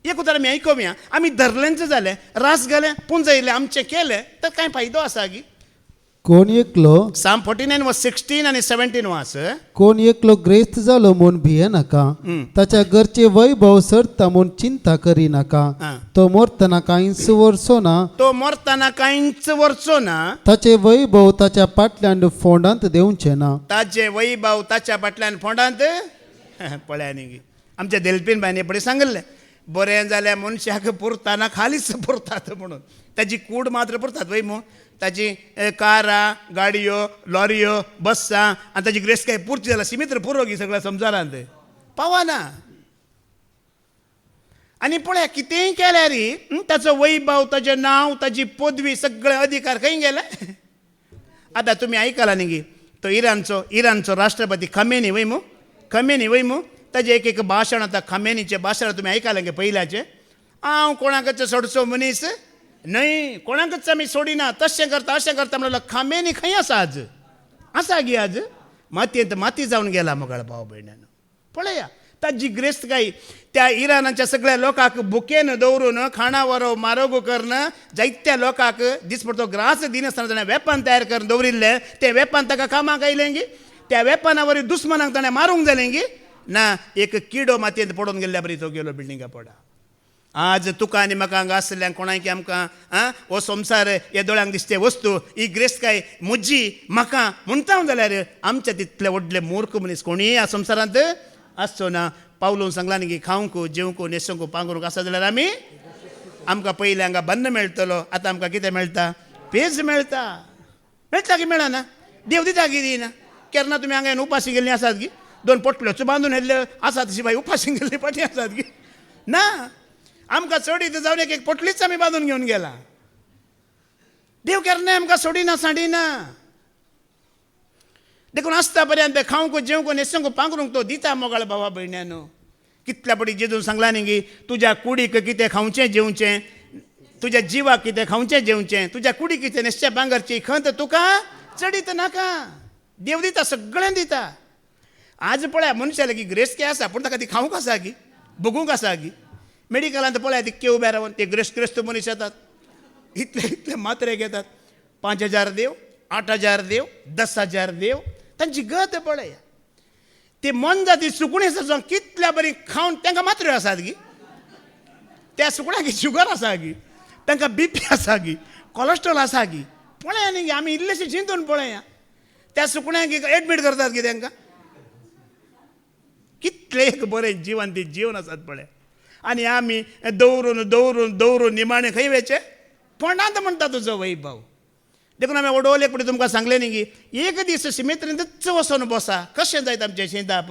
एक उतार आमी आयकवया. आमी धरलेंच जालें, रास घालें, पुंजयलें, आमचें केलें तर कांय फायदो आसा गी? कोण एकलो Psalm 49:16 आनी 17 वाच. कोण एकलो ग्रेस्त जालो म्हूण भियेनाका. ताच्या घरचे वैभव सरता म्हूण चिंता करिनाका. तो मरतना कांयच वरचो ना. तो मरतना कांयच वरचो ना. ताचे वैभव ताच्या फाटल्यान फोंडांत देंवचे ना. ताचे वैभव ताच्या फाटल्यान फोंडांत पळया न्ही गी. आमच्या देलपीन बायने पळय सांगलें, बरें जाल्यार मनशाक पुरताना खालीच पुरतात म्हणून. ताची कूड मात्र पुरतात वय मू. ताची कारां, गाडयो, लॉरियो, बसां आनी ताची ग्रेस्त काय पुरची जाल्यार सिमीत्र पुरो गी सगळ्या संवसारांत पावना. आनी पळया कितेंय केल्यार ताचो वैभव, ताचें नांव, ताची पदवी, सगळे अधिकार खंय गेले? आतां तुमी आयकलां न्ही गी, तो इराणचो राष्ट्रपती खमेनी वय मू. खमेनी वय मू ताजे एक भाशण आतां खमेनीचें भाशण तुमी आयकलां गे पयल्याचें. हांव कोणाकच सोडचो मनीस न्हय, कोणाकच आमी सोडिना, तशें करता अशें करता म्हणलो. खमेनी खंय आसा आज? आसा गे आज? मातयेंत माती जावन गेला मोगाळ भाव भयण्यान. पळया ताजी गिरेस्तकाय त्या इराणाच्या सगळ्या लोकांक बुकेन दवरून खाणा वरो मारोगो करून जायत्या लोकांक दिसपडतो ग्रास दिनासतना ताणें वेपन तयार करून दवरिल्लें. तें वेपन ताका कामाक आयलें गे. त्या वेपना वरी दुस्मनाक ताणें मारूंक जालें गे ना. एक किडो मातयेंत पडून गेल्ल्या बरी तो गेलो बिल्डिंगा पडा. आज तुका आनी म्हाका हांगा आसल्यांक कोणाक आमकां हो संवसार हे दोळ्यांक दिसते वस्तू ही गिरेस्तकाय म्हजी म्हाका म्हणटा जाल्यार आमच्या तितले व्हडले मूर्ख मनीस कोणीय ह्या संवसारांत आसचो ना. पावलून सांगला न्ही खावंक जेवंक न्हेसूंक पांगरूंक आसा जाल्यार आमी आमकां पयलीं हांगा बन्न मेळटलो. आतां आमकां कितें मेळटा? पेज मेळटा. मेळटा की मेळना? देव दिता की दिना? केन्ना तुमी हांगा उपाशी गेल्लीं आसात गी? 2 पोटल्योच बांदून येल्ल्यो आसात तशी बाई उपाशी गेल्ली पाटी आसात गी ना. आमकां सोडीत जावन एक पोटलीच आमी बांदून घेवन गेला. देव केन्नाय आमकां सोडिना सांडिना. देखून आसता पर्यंत खावंक जेवंक न्हेसूंक पांगरूंक तो दिता मोगाळ भावा भयण्यानो. कितल्या पटी जेजून सांगला न्ही गी तुज्या कुडीक कितें खावचें जेवचें, तुज्या जिवाक कितें खावचें जेवचें, तुज्या कुडीक कितें न्हेसचें भांगरची खंत तुका चडीत नाका. देव दिता, सगळें दिता. आज पळया मनशा लागीं गिरेस्तकी आसा पूण ताका ती खावंक आसा गी, बगूंक आसा गी. मेडिकलांत पळया तितके उबे रावन ते ग्रेस्त मनीस येतात, इतले मात्रे घेतात. 5,000 देव, 8,000 देव, 10,000 देव. तांची गत पळया. ते मन जाती सुकणी आसा कितल्या बरी खावन तांकां मात्र्यो आसात गी. त्या सुकण्याक शुगर आसा गी, तांकां BP आसा गी, कोलेस्ट्रॉल आसा गी. पळया न्ही आमी इल्लेशें चिंतून पळया. त्या सुकण्यांक एडमीट करतात गी तांकां. कितले एक बरें जिवन ते जीवन आसात पळय. आनी आमी दवरून दवरून दवरून निमाणे खंय वेचे तोंडांत म्हणटा तुजो वैभव. देखून आमी ओडोवले फुडें तुमकां सांगलें न्ही की एक दीस सिमेत्रींतच वचून बसा. कशें जायत आमचें शेताप.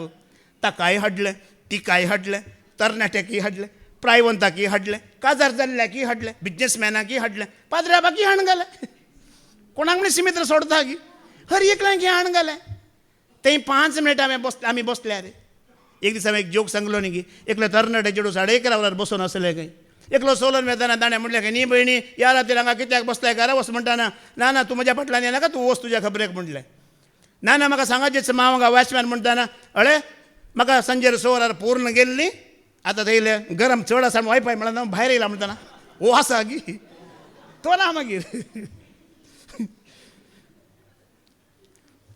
ताकाय हाडलें, तिकाय हाडलें, तरणाट्याकय हाडलें, प्रायवंताकय हाडलें, काजार जाल्ल्याकय हाडलें, बिजनेसमॅनाकय हाडलें, पाद्र्याबाकय हाण घालें. कोणाक म्हण सिमेत्र सोडता गी हर एकल्यांक हाण घालें. थंय 5 मिनटां आमी बसल्यार एक दीस हांवें एक जोक सांगलो न्ही की एकलो तरणाटे चेडूं 11:30 वरार बसून आसले खंय. एकलो सोलोन वेताना ताणें म्हटलें की न्ही भयणी या रातीर हांगा कित्याक बसलाय घरा वच म्हणटाना ना तूं म्हज्या फाटल्यान येनाका, तूं वच तुज्या खबरेक म्हटलें. ना म्हाका सांगाचेच हांव हांगा वॉचमॅन म्हणटाना अळे म्हाका सांजेर 6 वरार पूर्ण गेल्ली. आतां थंय गरम चड आसा वायफाय म्हणून भायर येयला म्हणटाना ओ आसा गी तो ना मागीर.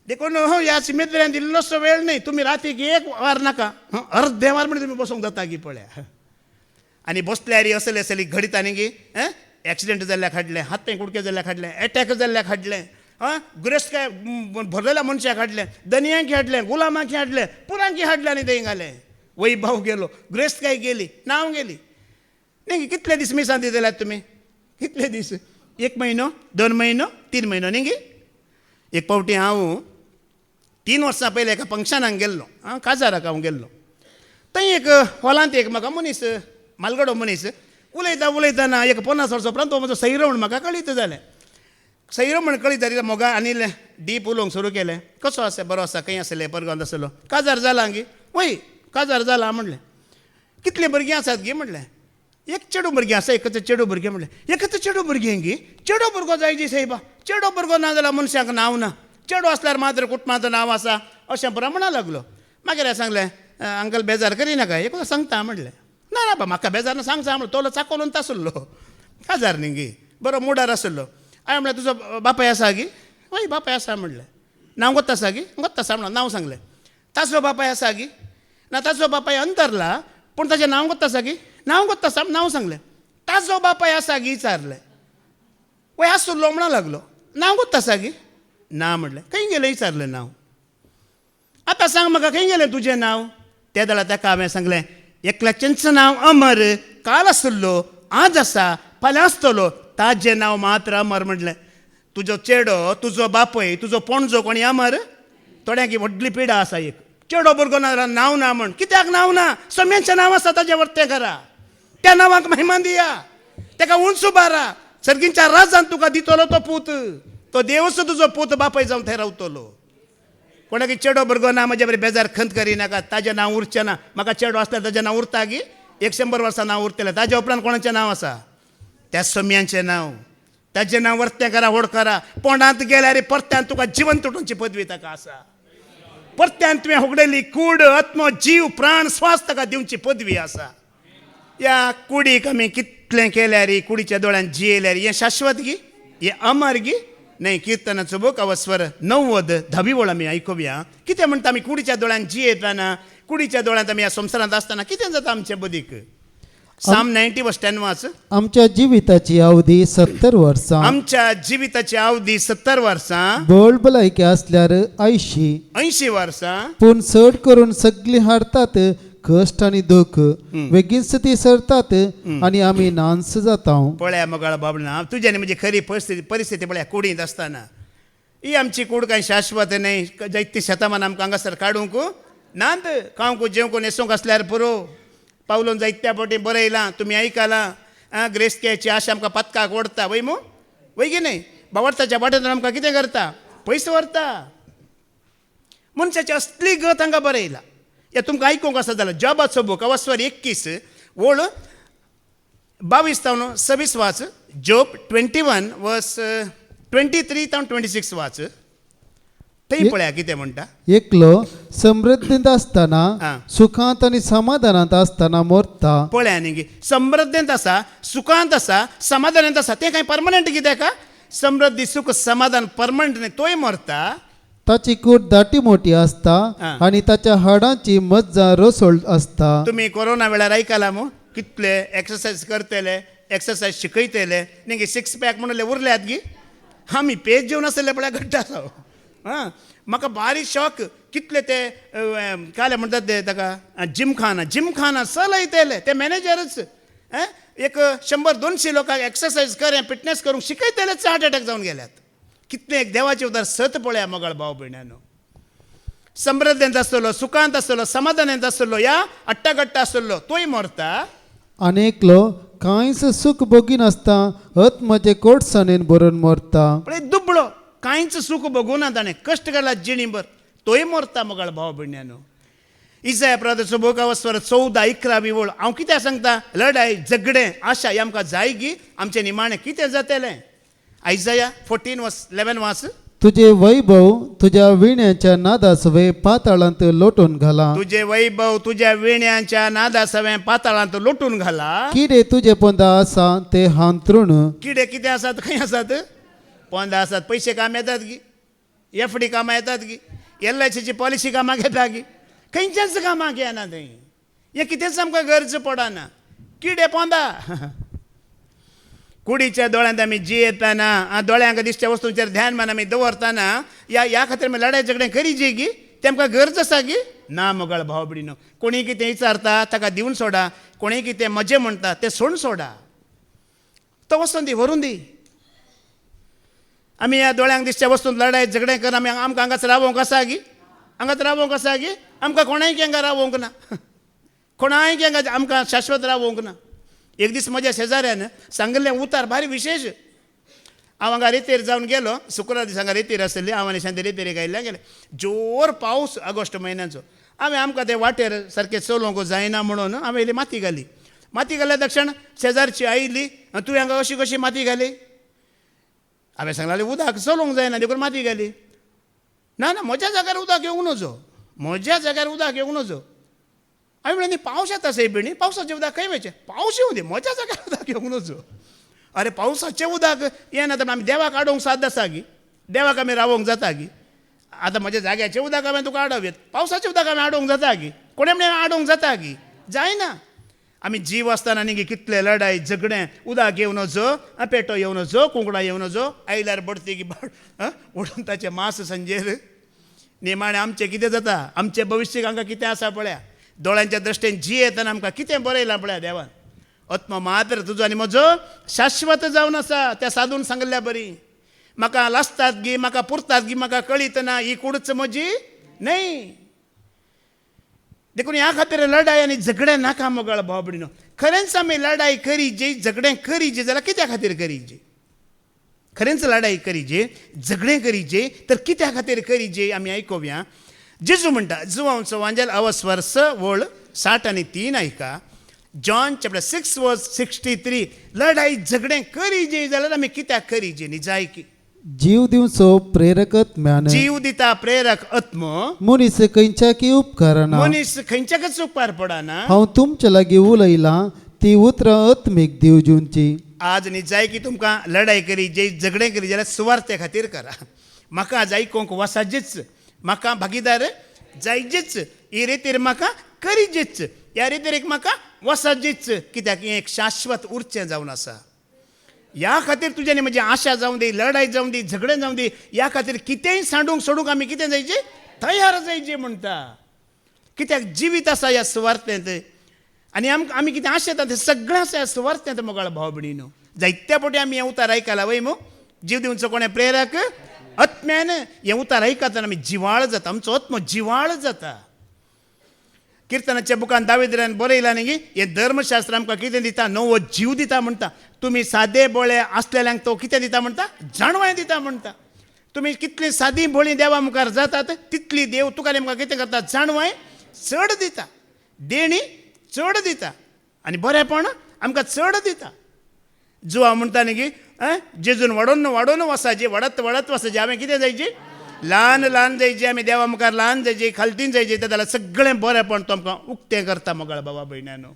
देखून ह्या सिमेत्र्यान इल्लोसो वेळ न्ही. तुमी रातीक 1 वर नाका, अर्धे वर म्हणून तुमी बसूंक जाता गी पळया. आनी बसल्यार असले असली घडीत आनी गी एक्सिडेंट जाल्ल्याक हाडलें, हातपांय कुडके जाल्ल्याक हाडलें, एटॅक जाल्ल्याक हाडलें, गिरेस्त काय भरलेल्या मनशाक हाडलें, दनयांक हाडलें, गुलामाक हाडलें, पुरांक हाडलें आनी थंय घालें. वैभव गेलो, गिरेस्त काय गेली, नांव गेली. न्ही कितले दीस मिसां दिल्यात तुमी? कितले दीस? 1 म्हयनो, 2 म्हयनो, 3 म्हयनो न्ही गी. एक पावटी हांव 3 वर्सां पयलीं एका फंक्शनाक गेल्लो, काजाराक हांव गेल्लो. थंय एक हॉलांत एक म्हाका मनीस मालगडो मनीस उलयतना एक 50 वर्सां उपरांत तो म्हजो सैरो म्हण म्हाका कळीत जालें. सैरो म्हण कळीत जाल्यार मोगा आनी डीप उलोवंक सुरू केलें. कसो आसा? बरो आसा. खंय आसले? परगांवत आसलो. काजार जाला गी? वय काजार जाला म्हणलें. कितलीं भुरगीं आसात गी म्हणलें. एक चेडू भुरगें आसा, एकच चेडू भुरगें म्हणलें. एकच चेडू भुरगें गी? चेडो भुरगो जाय जी सायबा. चेडो भुरगो ना जाल्यार मनशाक नांव ना. चेडो आसल्यार मात्र कुटुंबाचो नांव आसा अशें बरो म्हणा लागलो. मागीर सांगलें अंकल बेजार करिनाका, एक सांगता म्हणलें. ना बा म्हाका बेजार ना, सांगता म्हणून तोलो चाकोलून तासलो. काजार न्ही गी, बरो मुडार आसलो. हांवें म्हणलें तुजो बापाय आसा गी? हय बापाय आसा म्हणलें. नांव गोत्ता आसा गी? गोत्ता आसा म्हणून नांव सांगलें. ताजो बापाय आसा गी? ना ताजो बापाय अंतरला पूण ताचें नांव गोत्ता आसा गी? नांव गोत्ता आसा नांव सांगलें. ताजो बापाय आसा गी विचारलें. वय आसलो म्हणा लागलो. नांव गोत्ता आसा गी? ना म्हणलें. खंय गेलें विचारलें नांव. आतां सांग म्हाका खंय गेलें तुजें नांव? त्या दळा ताका हांवें सांगलें एकल्याचेंच नांव अमर, काल आसलो, आज आसा, फाल्यां आसतलो, ताजें नांव मात्र अमर म्हणलें. तुजो चेडो, तुजो बापय, तुजो पणजो कोणी अमर? थोड्यांक व्हडली पिडा आसा. एक चेडो भुरगो ना जाल्यार नांव ना म्हण. कित्याक नांव ना? सोम्याचें नांव आसा ताजें वर्तें करा. त्या नांवाक महिमा दिया, ताका उंच उबारा. सर्गींच्या राजान तुका दितलो तो पूत. तो देवच तुजो पूत बापय जावन थंय रावतलो. कोणाक चेडो भुरगो ना म्हजे बरें बेजार खंत करिनाका ताजें नांव उरचें ना म्हाका चेडो आसल्यार ताजें नांव उरता गी 100 वर्सां नांव उरतलें ताज्या उपरांत कोणाचें नांव आसा त्या सोम्यांचें नांव ताजें नांव वर्तें करा व्हड करा पोंडांत गेल्यार परत्यान तुका जिवन तुटोवची पदवी ताका आसा परत्यान तुवें होगडयली कूड आत्मो जीव प्राण स्वास ताका दिवची पदवी आसा ह्या कुडीक आमी कितलें केल्यार कुडीच्या दोळ्यान जियेल्यार हें शाश्वत गी हें अमर गी नाही कीर्तनाचो बूक अवस्वर 90 10वी ओळ आमी आयकुया कितें म्हणटा आमी कुडीच्या दोळ्यान जियेतना कुडीच्या दोळ्यांत आमी ह्या संवसारांत आसतना कितें जाता आमचे बदीक साम 90 वर्स 10 वाच आमच्या जिविताची अवधी 70 वर्सां आमच्या जिविताची अवधी 70 वर्सां बळ भलायकी असल्यार 80 वर्सां पूण चड करून सगळीं हारतात कश्ट आनी दुख बेगीनच ती सरतात आनी आमी नांस जाता पळया मोगाळ बाबळा तुज्या न्ही म्हजी खरी परिस्थिती पळया कुडींत आसतना ही आमची कूड कांय शाश्वत न्हय जायती शेतां आमकां हांगासर काडूंक नांत खावंक जेवंक न्हेसूंक आसल्यार पुरो पावलोन जायत्या फावटी बरयलां तुमी आयकलां ग्रेस्त्याची आशा आमकां पत्काक ओडता वय मू वय गी न्हय बावडताच्या वाटेंतून आमकां कितें करता पयसो व्हरता मनशाची असली गत हांगा बरयला हे तुमकां आयकूंक आसा जाल्यार जॉबाचो बूक अवस्वर 21 ओळ 22 तावन 26 वाच जॉब 21 वर्स 23 तावन 26 वाच थंय पळया कितें म्हणटा एकलो समृद्धींत आसतना सुखांत आनी समाधानांत आसतना मरता पळया न्ही समृद्धींत आसा सुखांत आसा समाधानांत आसा तें कांय परमनंट कित्याक समृद्धी सुख समाधान परमनंट न्ही तोय मरता ताची कूड दाटी मोठी आसता आनी ताच्या हाडांची मज्जा रसोळ आसता तुमी कोरोना वेळार आयकलां मू कितले एक्सरसायज करतले एक्सरसायज शिकयतले न्ही 6 पॅक म्हणले उरल्यात गी आमी पेज जेवन आसले पळय घट्ट आसा हां म्हाका बारीक शॉक कितले ते काय म्हणटात ते ताका जिमखाना चलयतले ते मॅनेजरच एक 100-200 लोकांक एक्सरसायज करें फिटनेस करूंक शिकयतलेच हार्ट अटॅक जावन गेल्यात कितले एक देवाचे उदार सत पळया मोगाळ भाव भयणानो समृद्धींत आसतलो सुखांत आसतलो समाधानांत आसतलो या अट्टागट्टा आसतलो तोय मरता अनेकलो कांयच सुख बगीन आसता आत्म्याचे कोटसाणेन बरोवन मरता पळय दुबळो कांयच सुख बगूं ना ताणें कश्ट केला जिणीभर तोय मरता मोगाळ भाव भयणानो इसाया प्रवादीचो बूक अवस्वर 14-11 ओळ हांव कितें सांगता लढाई झगडें आशा ही आमकां जाय गी आमचें निमाणें कितें जातलें आयजाया 14 वर्स 11 वाच तुझे वैभव तुझ्या विण्याच्या नादासवे पाताळांत लोटून घाला तुझे वैभव तुझ्या विण्याच्या नादासवे पाताळांत लोटून घाला किडे तुझे पोंदा आसा ते हांतरून किडे कितें आसात खंय आसात पोंदा आसात पयशे काम येतात गी एफडी कामां येतात गी LICची पॉलिसी कामां घेता गी खंयच्याच कामाक येना थंय हें कितेंच आमकां गरज पडना किडे पोंदा कुडीच्या दोळ्यांत आमी जियेतना दोळ्यांक दिसच्या वस्तूंचेर ध्यान मान आमी दवरतना ह्या खातीर आमी लढाय झगडें करी जी गी ते आमकां गरज आसा गी ना मोगाळ भाव भयणीनो कोणी कितें विचारता ताका दिवन सोडा कोणी कितें मजे म्हणटा तें सोडून सोडा तो वचून दी व्हरून दी आमी ह्या दोळ्यांक दिसच्या वस्तूंत लढाय झगडें करून आमी आमकां हांगाच रावोंक आसा गी हांगाच रावोंक आसा गी आमकां कोणाय हांगा रावोंक ना कोणाय हांगा आमकां शाश्वत रावोंक ना एक दीस म्हज्या शेजाऱ्यान सांगलें उतार भारी विशेश हांव हांगा रेतेर जावन गेलो शुक्रार दीस हांगा रेतेर आसली हांव आनी शांती रेतेर आयिल्ले गेले जोर पावस ऑगस्ट म्हयन्याचो आमकां ते वाटेर सारकें चलोवंक जायना म्हणून हांवें इल्ली माती घाल्या दक्षिण शेजारची आयिल्ली तुवें हांगा अशी कशी माती घाली हांवें सांगलें उदक चलोवंक जायना देखून माती घाली ना म्हज्या जाग्यार उदक येवंक नजो म्हज्या जाग्यार उदक येवंक नजो हांवें म्हणलें न्ही पावस येता सैबिणी पावसाचें उदक खंय वयचें पावस येवं दी म्हज्या जाग्यार उदक येवंक नजो अरे पावसाचें उदक येना तर आमी देवाक आडोवंक साद आसा गी देवाक आमी रावोंक जाता गी आतां म्हज्या जाग्याचें उदक हांवें तुका आडोवं पावसाचें उदक हांवें आडोवंक जाता गी कोणें म्हणलें आडोवंक जाता गी जायना आमी जीव आसतना न्ही कितले लढाई झगडें उदक येवं नजो पेटो येवं नजो कुंकडां येवं नजो आयल्यार बडती गी ओडून ताचें मांस सांजेर निमाणें आमचें कितें जाता आमचें भविश्य हांगा कितें आसा पळया दोळ्यांच्या दृश्टेन जियेतना आमकां कितें बरयलां पळया देवान आत्मा मात्र तुजो आनी म्हजो शाश्वत जावन आसा त्या साधून सांगल्या बरी म्हाका लासतात गी म्हाका पुरतात गी म्हाका कळीत ना ही कूडच म्हजी न्हय देखून ह्या खातीर लढाई आनी झगडें नाका मोगाळ भाव भयणीनो खरेंच आमी लढाई करी जी झगडें करी जी जाल्यार कित्या खातीर करी जी खरेंच लढाई करीजे झगडे करीजे तर कित्या खातीर करीजे आमी आयकोवया. जेजू म्हणटा जुवांचो वांजेल अवस वर्स वळ 60 आनी 3 ऐका. जॉन चॅप्टर 6 वर्स 63 लढाई झगडे करीजे जाल्यार आमी कित्याक करीजे न्ही जाय की. जीव दिवचो प्रेरकत म्यान जीव दिता प्रेरक आत्मो मनीस खंयच्या की उपकारना मनीस खंयच्याकच उपकार पडना. हांव तुमचे लागीं उलयलां ती उतरां आत्मीक दिवजूंची. आज न्ही जाय की तुमकां लढाई करी जे झगडे करी जाल्यार सुवार्ते खातीर करा. म्हाका आज आयकोंक वसाजेच, म्हाका भागीदार जायजेच, ही रितीर म्हाका करीजेच, ह्या रितीर म्हाका वसाजेच. कित्याक हें एक शाश्वत उरचें जावन आसा. ह्या खातीर तुज्यानी म्हजी आशा जावं दी, लढाई जावं दी, झगडे जावं दी, ह्या खातीर कितेंय सांडूंक सोडूंक आमी कितें जायचे तयार जायचे म्हणटा. कित्याक जिवीत आसा ह्या सुवार्तेंत आनी आमी कितें आशेता तें सगळें आसा ह्या सुवार्तेंत मोगाळ भाव भयणीनो. जायत्या फावटी आमी हें उतार आयकलां वय मू. जीव दिवचो कोणें प्रेरक आत्म्यान हें उतार आयकतना आमी जिवाळ जाता, आमचो आत्मो जिवाळ जाता. किर्तनाच्या बुकान दाविद्रान बरयलां न्ही हें धर्मशास्त्र आमकां कितें दिता, नवो जीव दिता म्हणटा. तुमी सादे बोळे आसलेल्यांक तो कितें दिता म्हणटा, जाणवाय दिता म्हणटा. तुमी कितली सादी बोळी देवा मुखार जातात तितली देव तुका नेमकां कितें करता, जाणवाय चड दिता, देणी चड दिता आनी बरेपण आमकां चड दिता. जुवा म्हणटा न्ही जेजून वाडोवन वाडोवन वसाजे, वाडत वाडत वसाजे. हांवें कितें जायचे ल्हान ल्हान जायचे, आमी देवा मुखार ल्हान जायचे, खालतीन जायचे, जाल्यार सगळें बरेंपण तो आमकां उक्तें करता मोगाळ बाबा भयण्यानो.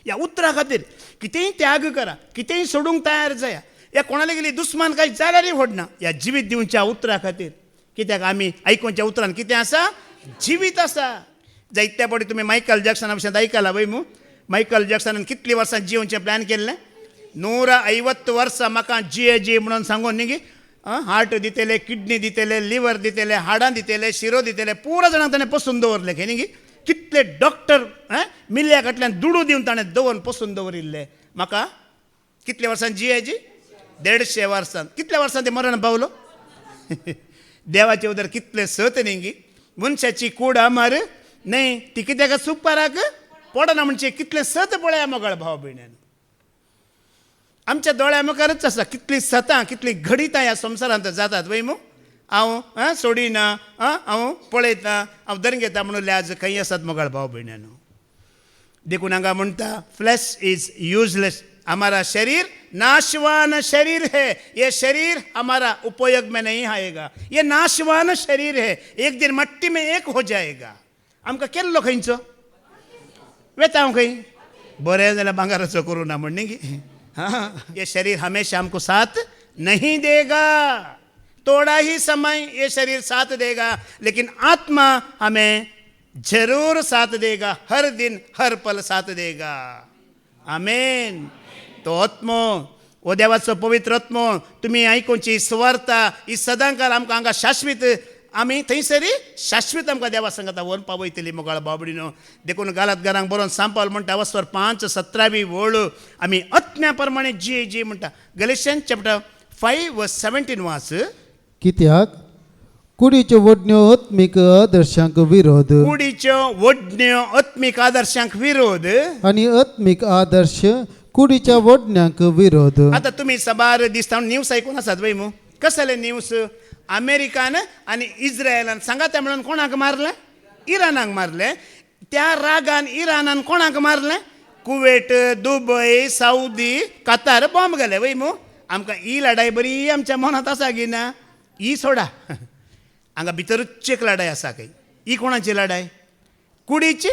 ह्या उतरा खातीर कितेंय त्याग करा, कितेंय सोडूंक तयार जाया. ह्या कोणाला गेली दुस्मान कांय जाल्यारय व्हडना ह्या जिवीत दिवच्या उतरा खातीर. कित्याक आमी आयकोवच्या उतरान कितें आसा, जिवीत आसा. जायत्या फावटी तुमी मायकल जॅक्सना भशेन आयकलां वय मू. मायकल जॅक्सनान कितलीं वर्सां जिवोवचें प्लॅन केल्लें, 150 वर्सां म्हाका जी म्हणून सांगून न्ही हार्ट दितेले, किडनी दितेले, लिवर दितेले, हाडां दितेले, शिरो दितेले, पुरो जाणांक ताणें पसून दवरले खंय न्ही. कितले डॉक्टर मिल्ल्या फाटल्यान दुडू दिवन ताणें दवरून पसून दवरिल्ले. म्हाका कितल्या वर्सां जियाची 150 वर्सां. कितल्या वर्सां ते मरण पावलो. देवाचे उदर कितले सत न्ही. मनशाची कूड अमर न्ही, ती कित्याक सुपाराक पडना म्हणचे कितले सत पळया मोगाळ भाव भयण्यान. आमच्या दोळ्या मुखारच आसा कितलीं सतां, कितलीं घडितां ह्या संवसारांत जातात वय मू. हांव सोडिना, हांव पळयता, हांव धरून घेता म्हणून आज खंय आसात मोगाळ भाव भयण्यानो. देखून हांगा म्हणटा फ्लॅश इज यूजलेस. हमारा शरीर नाशवान शरीर है, ये शरीर हमारा उपयोग में नहीं आएगा. ये नाशवान शरीर है, एक दिन मट्टी में एक हो जाएगा. आमकां केल्लो खंयचो वेता हांव खंय बरें जाल्यार भांगाराचो करूं ना म्हण न्ही. ये शरीर हमेशा हमको साथ नहीं देगा. थोड़ा ही समय ये शरीर साथ देगा, लेकिन आत्मा हमें जरूर साथ देगा. हर दिन हर पल साथ देगा. आमेन. तो आत्मो ओ देवाचो पवित्र आत्मो तुमी आयकोवची सुवार्ता ही सदांकाल आमकां हांगा शाश्वीत, आमी थंयसरी शाश्वीत आमकां देवा संगता व्हरून पावयतली मोगाळ बाबडीनो. देखून गालातकारांक बरोवन सांपावल म्हणटा वस्वर 5:17 वळ आमी आत्म्या प्रमाणे जी म्हणटा. गलेशियन्स चॅप्टर 5:17 वाच. कित्याक कुडीच्यो वडण्यो आत्मीक आदर्शांक विरोध, कुडीच्यो वडण्यो आत्मीक आदर्शांक विरोध आनी आत्मीक आदर्श कुडीच्या वडण्यांक विरोध. आता तुम्ही सबार दिसता न्यूज आयकून आसात वय मू. कसले न्यूज. अमेरिकान आनी इज्रायलान सांगात म्हणून कोणाक मारले, इराणाक मारले. त्या रागान इराणान कोणाक मारले, Kuwait, Dubai, Saudi, Qatar bomb घाले वय मू. आमकां ही लढाई बरी आमच्या मनात आसा की ना. ही सोडा, हांगा भितरूच एक लढाई आसा खंय. ही कोणाची लढाई, कुडीची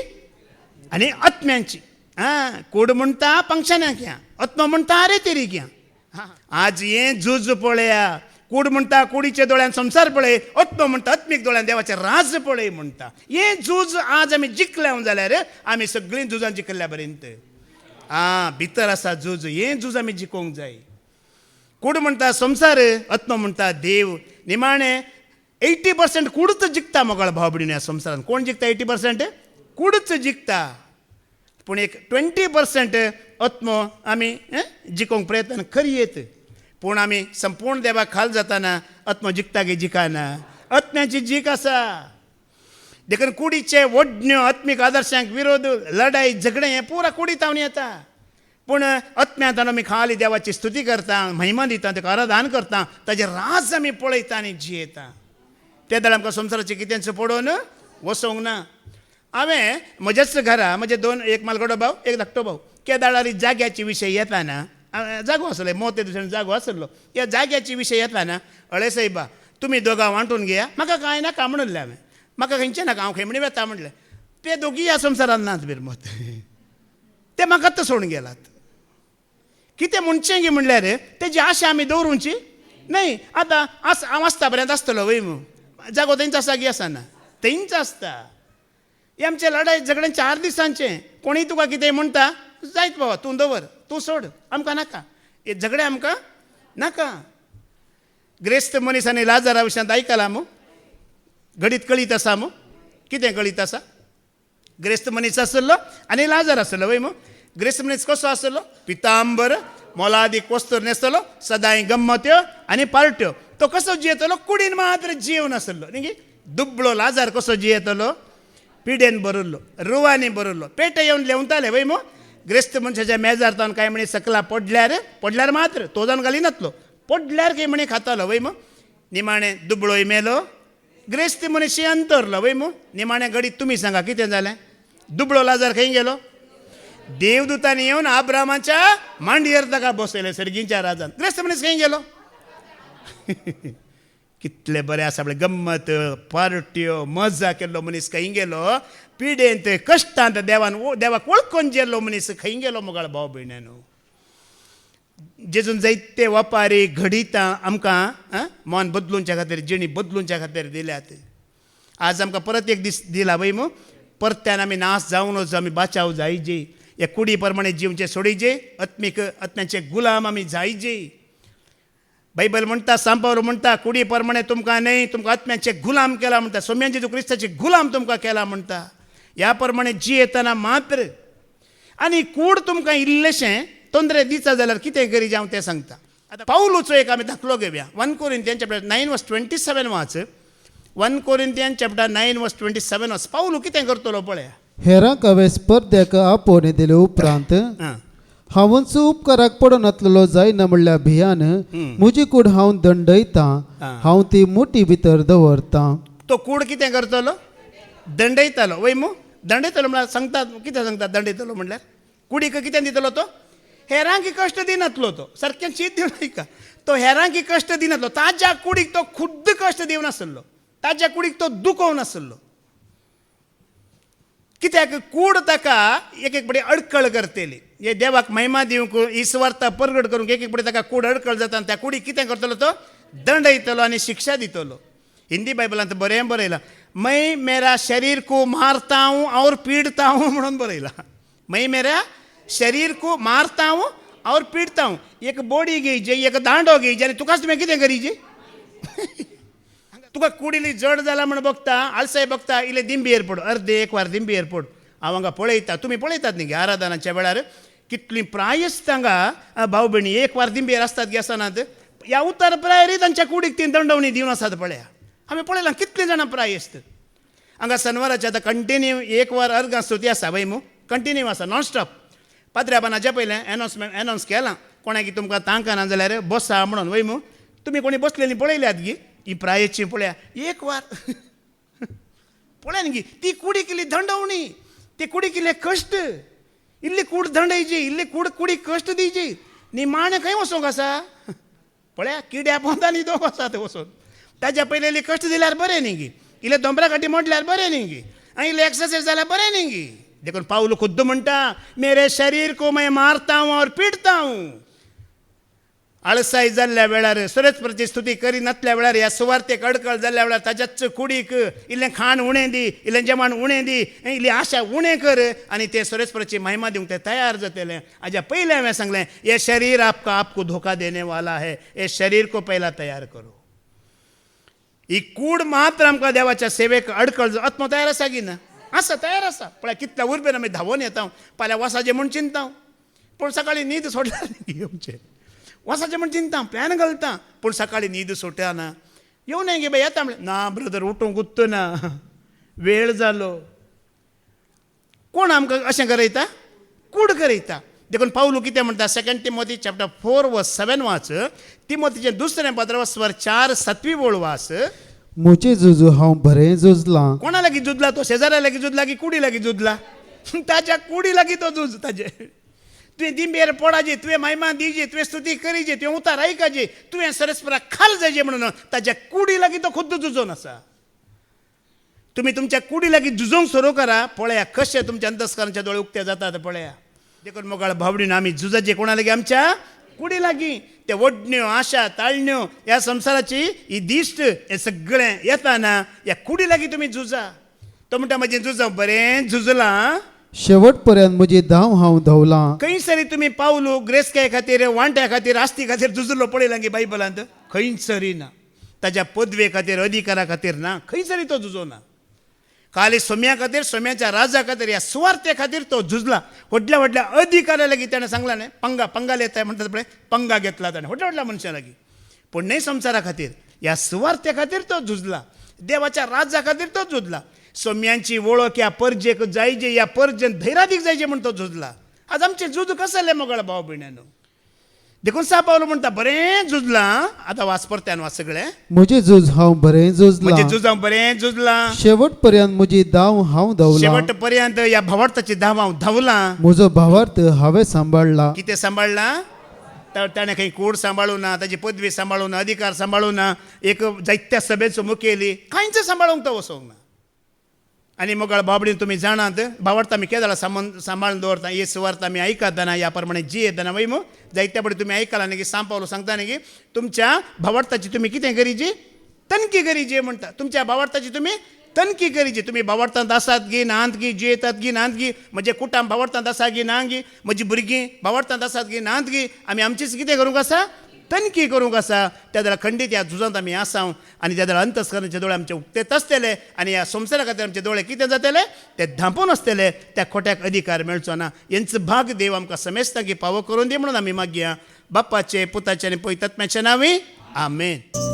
आनी आत्म्यांची. कूड म्हणटा पंक्षांक या, आत्मा म्हणटा रेतेरीक या. आज हें झूज पळया. कूड म्हणटा कुडीच्या दोळ्यान संसार पळय, आत्मा म्हणटा आत्मीक दोळ्यान देवाचें राज पळय म्हणटा. हें झूज आज आमी जिखल्या जाल्यार आमी सगळीं झुजां जिखल्या पर्यंत. भितर आसा झूज. हें झूज आमी जिखोवंक जाय. कूड म्हणटा संसार, आत्मा म्हणटा देव. निमाणें 80% कूडच जिखता मोगाळ भाव भयणीनो ह्या संवसारान. कोण जिखता 80%? कूडच जिखता. पूण एक 20% आत्मो आमी जिखोवंक प्रयत्न करियेत. पूण आमी संपूर्ण देवाक खाल जाताना आत्मो जिखता गे जिखाना. आत्म्याची जीख आसा. देखून कुडीचे वडण्यो आत्मीक आदर्शांक विरोध, लढाई झगडे हें पुरा कुडीतावन येता. पूण आत्म्यांत आमी खाली देवाची स्तुती करता, महिमा दिता, ताका आराधन करता, ताजे राज आमी पळयता आनी जियेता. ते दाळ आमकां संवसाराचें कितेंच पडोवन वसोंक ना. हांवें म्हज्याच घरा म्हजे एक मालगडो भाव, एक धाकटो भाव, केदाळारी जाग्याचे विशय येताना जागो आसलो, मोते दिसांनी जागो आसलो. ह्या जाग्याचे विशय येताना अळे सायबा तुमी दोगां वांटून घेया, म्हाका कांय नाका म्हणलें हांवें. म्हाका खंयचें नाका, हांव खेमणी वेता म्हणलें. ते दोगी ह्या संवसारांत नात बिरमत, ते म्हाकाच सोडून गेलात. कितें म्हणचें गे म्हणल्यार तेजी आशा आमी दवरूंची न्हय. आतां हांव आसता पर्यंत आसतलो वय जागो तेंचो आसा की आसना, तेंच आसता. हे आमचे लढाई झगडे 4 दिसांचें. कोणीय तुका कितें म्हणटा जायत बाबा, तूं दवर, तूं सोड, आमकां नाका. हे झगडे आमकां नाका. ग्रेस्त मनीसांनी लाजारा विशयांत आयकलां मू, घडीत कळीत आसा मू. कितें कळीत आसा? ग्रेस्त मनीस आसलो आनी लाजार आसलो वय मू. ग्रेस्त मनीस कसो आसलो? पितांबर, मोलादीक वस्तूर न्हेसतलो, सदांय गम्मत्यो आनी पार्ट्यो. तो कसो जियेतलो? कुडीन मात्र जियेवन आसलो न्ही. दुबळो लाजार कसो जियेतलो? पिडेन बरयल्लो, रुवांनी बरयल्लो, पेटे येवन लेवताले वय मू. ग्रेस्त मनशाच्या मेजार तावन कांय म्हणी सकला पडल्यार मात्र तो जावन घालिनातलो, पडल्यार कांय म्हणी खातालो वय मू. निमाणें दुबळोय मेलो, ग्रेस्त मनीस अंतरलो वय मू. निमाणें घडीत तुमी सांगा कितें जालें? दुबळो लाजार खंय गेलो? देवदूतांनी येवन अब्रामाच्या मांडयेर ताका बसयलें सर्गीच्या राजान. ग्रेस्त मनीस खंय गेलो? कितले बरें आसा पळय, गम्मत, पार्ट्यो, मजा केल्लो मनीस खंय गेलो? पिडेंत, कश्टांत देवाक वळखून जेल्लो मनीस खंय गेलो मुगाळ भाव भयण्यानो. जेजून जायते वापारी घडितां आमकां मन बदलूंच्या खातीर, जिणी बदलूंच्या खातीर दिल्यात. आज आमकां परत एक दीस दिला वय मू. परत्यान आमी नाश जावं नजो, आमी बाचाव जायजे. हे कुडी प्रमाणे जिवचे सोडिजे, आत्म्याचे गुलाम आमी जायजे. बायबल म्हणटा, सांत पावलो म्हणटा, कुडी प्रमाणे तुमकां न्हय, तुमकां आत्म्याचे गुलाम केला म्हणटा. सोम्यान जेजू क्रिस्ताचे गुलाम तुमकां केला म्हणटा. ह्या प्रमाणे जियेतना मात्र. आनी कूड तुमकां इल्लेशें तोंदरे दिता जाल्यार कितें करी हांव तें सांगता. आतां पावलूचो एक आमी दाखलो घेवया. 1 Corinthians chapter 9:27 वाच. 1 Corinthians chapter 9:27 वाच. पावलू कितें करतलो पळया. हेरांक हांवें स्पर्धेक आपोवणे दिले उपरांत हांवच उपकाराक पडून नातलेलो जायना म्हणल्यार भियान म्हजी कूड हांव दंडयतां, हांव ती मुठी भितर दवरतां. तो कूड कितें करतलो? दंडयतालो वय मू. दंडयतलो म्हळ्यार सांगतात, कितें सांगतात दंडयतलो म्हणल्यार? कुडीक कितें दितलो तो? हेरांकी कश्ट दिनातलो तो. सारकें चीत दिवं का? तो हेरांकी कश्ट दिनातलो. ताज्या कुडीक तो खुद्द कश्ट दिवनासलो, ताज्या कुडीक तो दुखोवनासलो. कित्याक कूड ताका एक बडी अडकळ करतेली. हे देवाक महिमा दिवंक, ईश्वरता परगट करूंक एक बडी ताका कूड अडकळ जाता. आनी त्या कुडीक कितें करतलो तो? दंडयतलो आनी शिक्षा दितलो. हिंदी बायबलांत बरें बरयलां, मैं मेरा शरीर को मारता हूँ और पीड़ता हूँ म्हणून बरयलां. मैं मेरा शरीर को मारता हूँ और पीड़ता हूँ. एक बोडी घेयची, एक दांडो घेयची आनी तुकाच तुवें कितें करीची? तुका कुडिली जड जाला म्हण बघता, आळसाय बघता, इले दिंबी एरपोड, अर्दे एक वार दिंबी एरपोड. हांव हांगा पळयता, तुमी पळयतात न्ही आराधनाच्या वेळार कितली प्रायस्त हांगा भाव भयणी एक वार दिंबेर आसतात गे आसनात. ह्या उतार प्रायरी तांच्या कुडीक ती दंडवणी दिवन आसात पळया. हांवें पळयलां कितले जाणां प्रायस्त हांगा शनिवाराचे. आतां कंटिन्यू एक वार अर्गां स्तुती आसा वय मू, कंटिन्यू आसा, नॉन स्टॉप. पाद्र्याबानाच्या पयलें एनावन्स केलां, कोणाकी तुमकां तांकां ना जाल्यार बसा म्हणून वय मू. तुमी कोणी बसलेलीं पळयल्यात गी ही प्रायची पळया. एक वार पळया न्ही, ती कुडी केली दंडवणी, ते कुडी केले कश्ट. इल्ली कूड दंडयची, इल्ली कुडीक कश्ट दिवची. निमाणें खंय वचोंक आसा पळया, किड्या पोंदांनी दोग आसात वचोन. ताज्या पयलीं इल्ली कश्ट दिल्यार बरें न्ही गी, इल्ले दोंबरा खाटी मोडल्यार बरें न्ही गी, आनी इल्ले एक्सरसायज जाल्यार बरें न्ही गी. देखून पावलो खुद्द म्हणटा, मेरे शरीर को मैं मारता हूँ और पीड़ता हूँ. आळसाय जाल्ल्या वेळार, सुरेस्पराची स्तुती करी नासल्या वेळार, ह्या सुवार्थेक अडकळ जाल्ल्या वेळार ताच्याच कुडीक इल्लें खाण उणें दी, इल्लें जेवण उणें दी, इल्ली आशा उणें कर आनी ते सुरेस्पराची महिमा दिवंक ते तयार जातले. हाज्या पयलें हांवें सांगलें, ये शरीर आपको धोका देने वाला है, ये शरीर को पयला तयार करो. ही कूड मात्र आमकां देवाच्या सेवेक अडकळ. आत्मो तयार आसा की ना? आसा, तयार आसा. पळय कितल्या उर्बेन आमी धांवून येता, फाल्यां वसाचें म्हूण चिंता, पूण सकाळीं न्हीद सोडल्यार न्ही आमचें. वसाचें म्हूण चिंता, प्लॅन घालता, पूण सकाळीं न्हीद सुटना. येवं गे बाय येता म्हणलें, ना ब्रदर उठूंक उत्तना, वेळ जालो. कोण आमकां अशें गरयता? कूड गरयता. देखून पाऊल कितें म्हणटा 2 तिमोथी चॅप्टर 4:7 वाच, तिमोथीचें दुसरें पत्र वर 4:7 बोळ वाच. मुझे झुजू हांव बरें झुजलां. कोणा लागीं झुजला तो? शेजाऱ्या लागीं झुजला की कुडी लागीं झुजला? ताच्या कुडी लागीं तो झूज ताजे. तुवें दिंबेर पडाजे, तुवें महिमा दिजे, तुवें स्तुती करीजे, तुवें उतार आयकाजे, तुवें सरस्परा खाल जायजे म्हणून ताच्या कुडी लागीं तो खुद्द झुजोन आसा. तुम्ही तुमच्या कुडी लागीं झुजोंक सुरू करा, पळया कशे तुमच्या अंतस्करणाचे दोळे उक्ते जातात पळया. देखून मोगाळ भावडीन आमी झुजाचे कोणा लागीं? आमच्या कुडी लागीं. ते ओडण्यो, आशा, ताळण्यो, ह्या संवसाराची ही दिश्ट हें सगळें येताना ह्या कुडी लागीं तुमी झुजा. तो म्हणटा म्हजें झुजां बरें झुजलां. शेवट पर्यंत म्हजी धांव हांव धांवलां. खंयसरी तुमी पावलू ग्रेस्काय खातीर, वांट्या खातीर, आस्ती खातीर झुजलो पळयलां की बायबलांत? खंयसरी ना. ताच्या पदवे खातीर, अधिकारा खातीर ना, खंयसरी तो झुजोना. खाली सोम्या खातीर, सोम्याच्या राजा खातीर, ह्या सुवार्थे खातीर तो झुजला. व्हडल्या व्हडल्या अधिकाऱ्या लागीं ताणें सांगला न्हय, पंगाल येताय म्हणटात पळय, पंगा घेतला ताणें व्हडल्या व्हडल्या मनशां लागीं. पूण न्हय संवसारा खातीर, ह्या सुवार्थे खातीर तो झुजला. देवाच्या राजा खातीर तो झुजला. सोम्यांची वळख ह्या परजेक जायजे, ह्या परजेन धैर्यादीक जायजे म्हण तो झुजला. आज आमचें झूज कसं जालें मोगाळ भाव भयण्यानो? देखून सापावलो म्हणटा बरें झुजलां. आतां वाच परत्यान वाच सगळें. म्हजें झूज हांव बरें झुजलां. म्हणजे झुजां बरें झुजलां. शेवट पर्यंत म्हजी धांव हांव धांवलां. शेवट पर्यंत ह्या भावार्थाची धांव हांव धांवलां. म्हजो भावार्थ हांवें सांबाळला. कितें सांबाळला? ताणें खंय कोड सांबाळूं ना, ताची पदवी सांबाळूं ना, अधिकार सांबाळूं ना, एक जायत्या सभेचो मुखेली कांयच सांबाळूंक तो वचोंक ना. आनी मोगाळ बाबडीन तुमी जाणात, भावार्थ आमी केदां सांबाळून दवरता. हे सुवार्थ आमी आयकतना, ह्या प्रमाणे जी येतना वय मग जायत्या पडे तुमी आयकला न्ही की सांपावलो सांगता न्ही की तुमच्या भावार्थाची तुमी कितें करीची? तनकी करीची म्हणटा. तुमच्या भावार्थाची तुमी तनकी करीची. तुमी भावार्थांत आसात गी नांत गी, जी येतात गी नांत गी, म्हजे कुटुंब भावार्थांत आसा गी ना गी, म्हजी भुरगीं भावार्थांत आसात गी नांत गी, आमी आमचीच कितें करूंक आसा? तनकी करूंक आसा. त्या जाल्यार खंडीत ह्या झुजांत आमी आसां. आनी त्या जाल्यार अंतस्करणाचे दोळे आमचे उक्तेच आसतले. आनी ह्या संवसारा खातीर आमचे दोळे कितें जातले? ते धांपून आसतले. त्या खोट्याक अधिकार मेळचो ना. हेंचो भाग देव आमकां समेस्तां की फावो करून दी म्हणून आमी मागया. बाप्पाचे, पुताचे आनी पवित्र आत्म्याचे नांवी आमेन.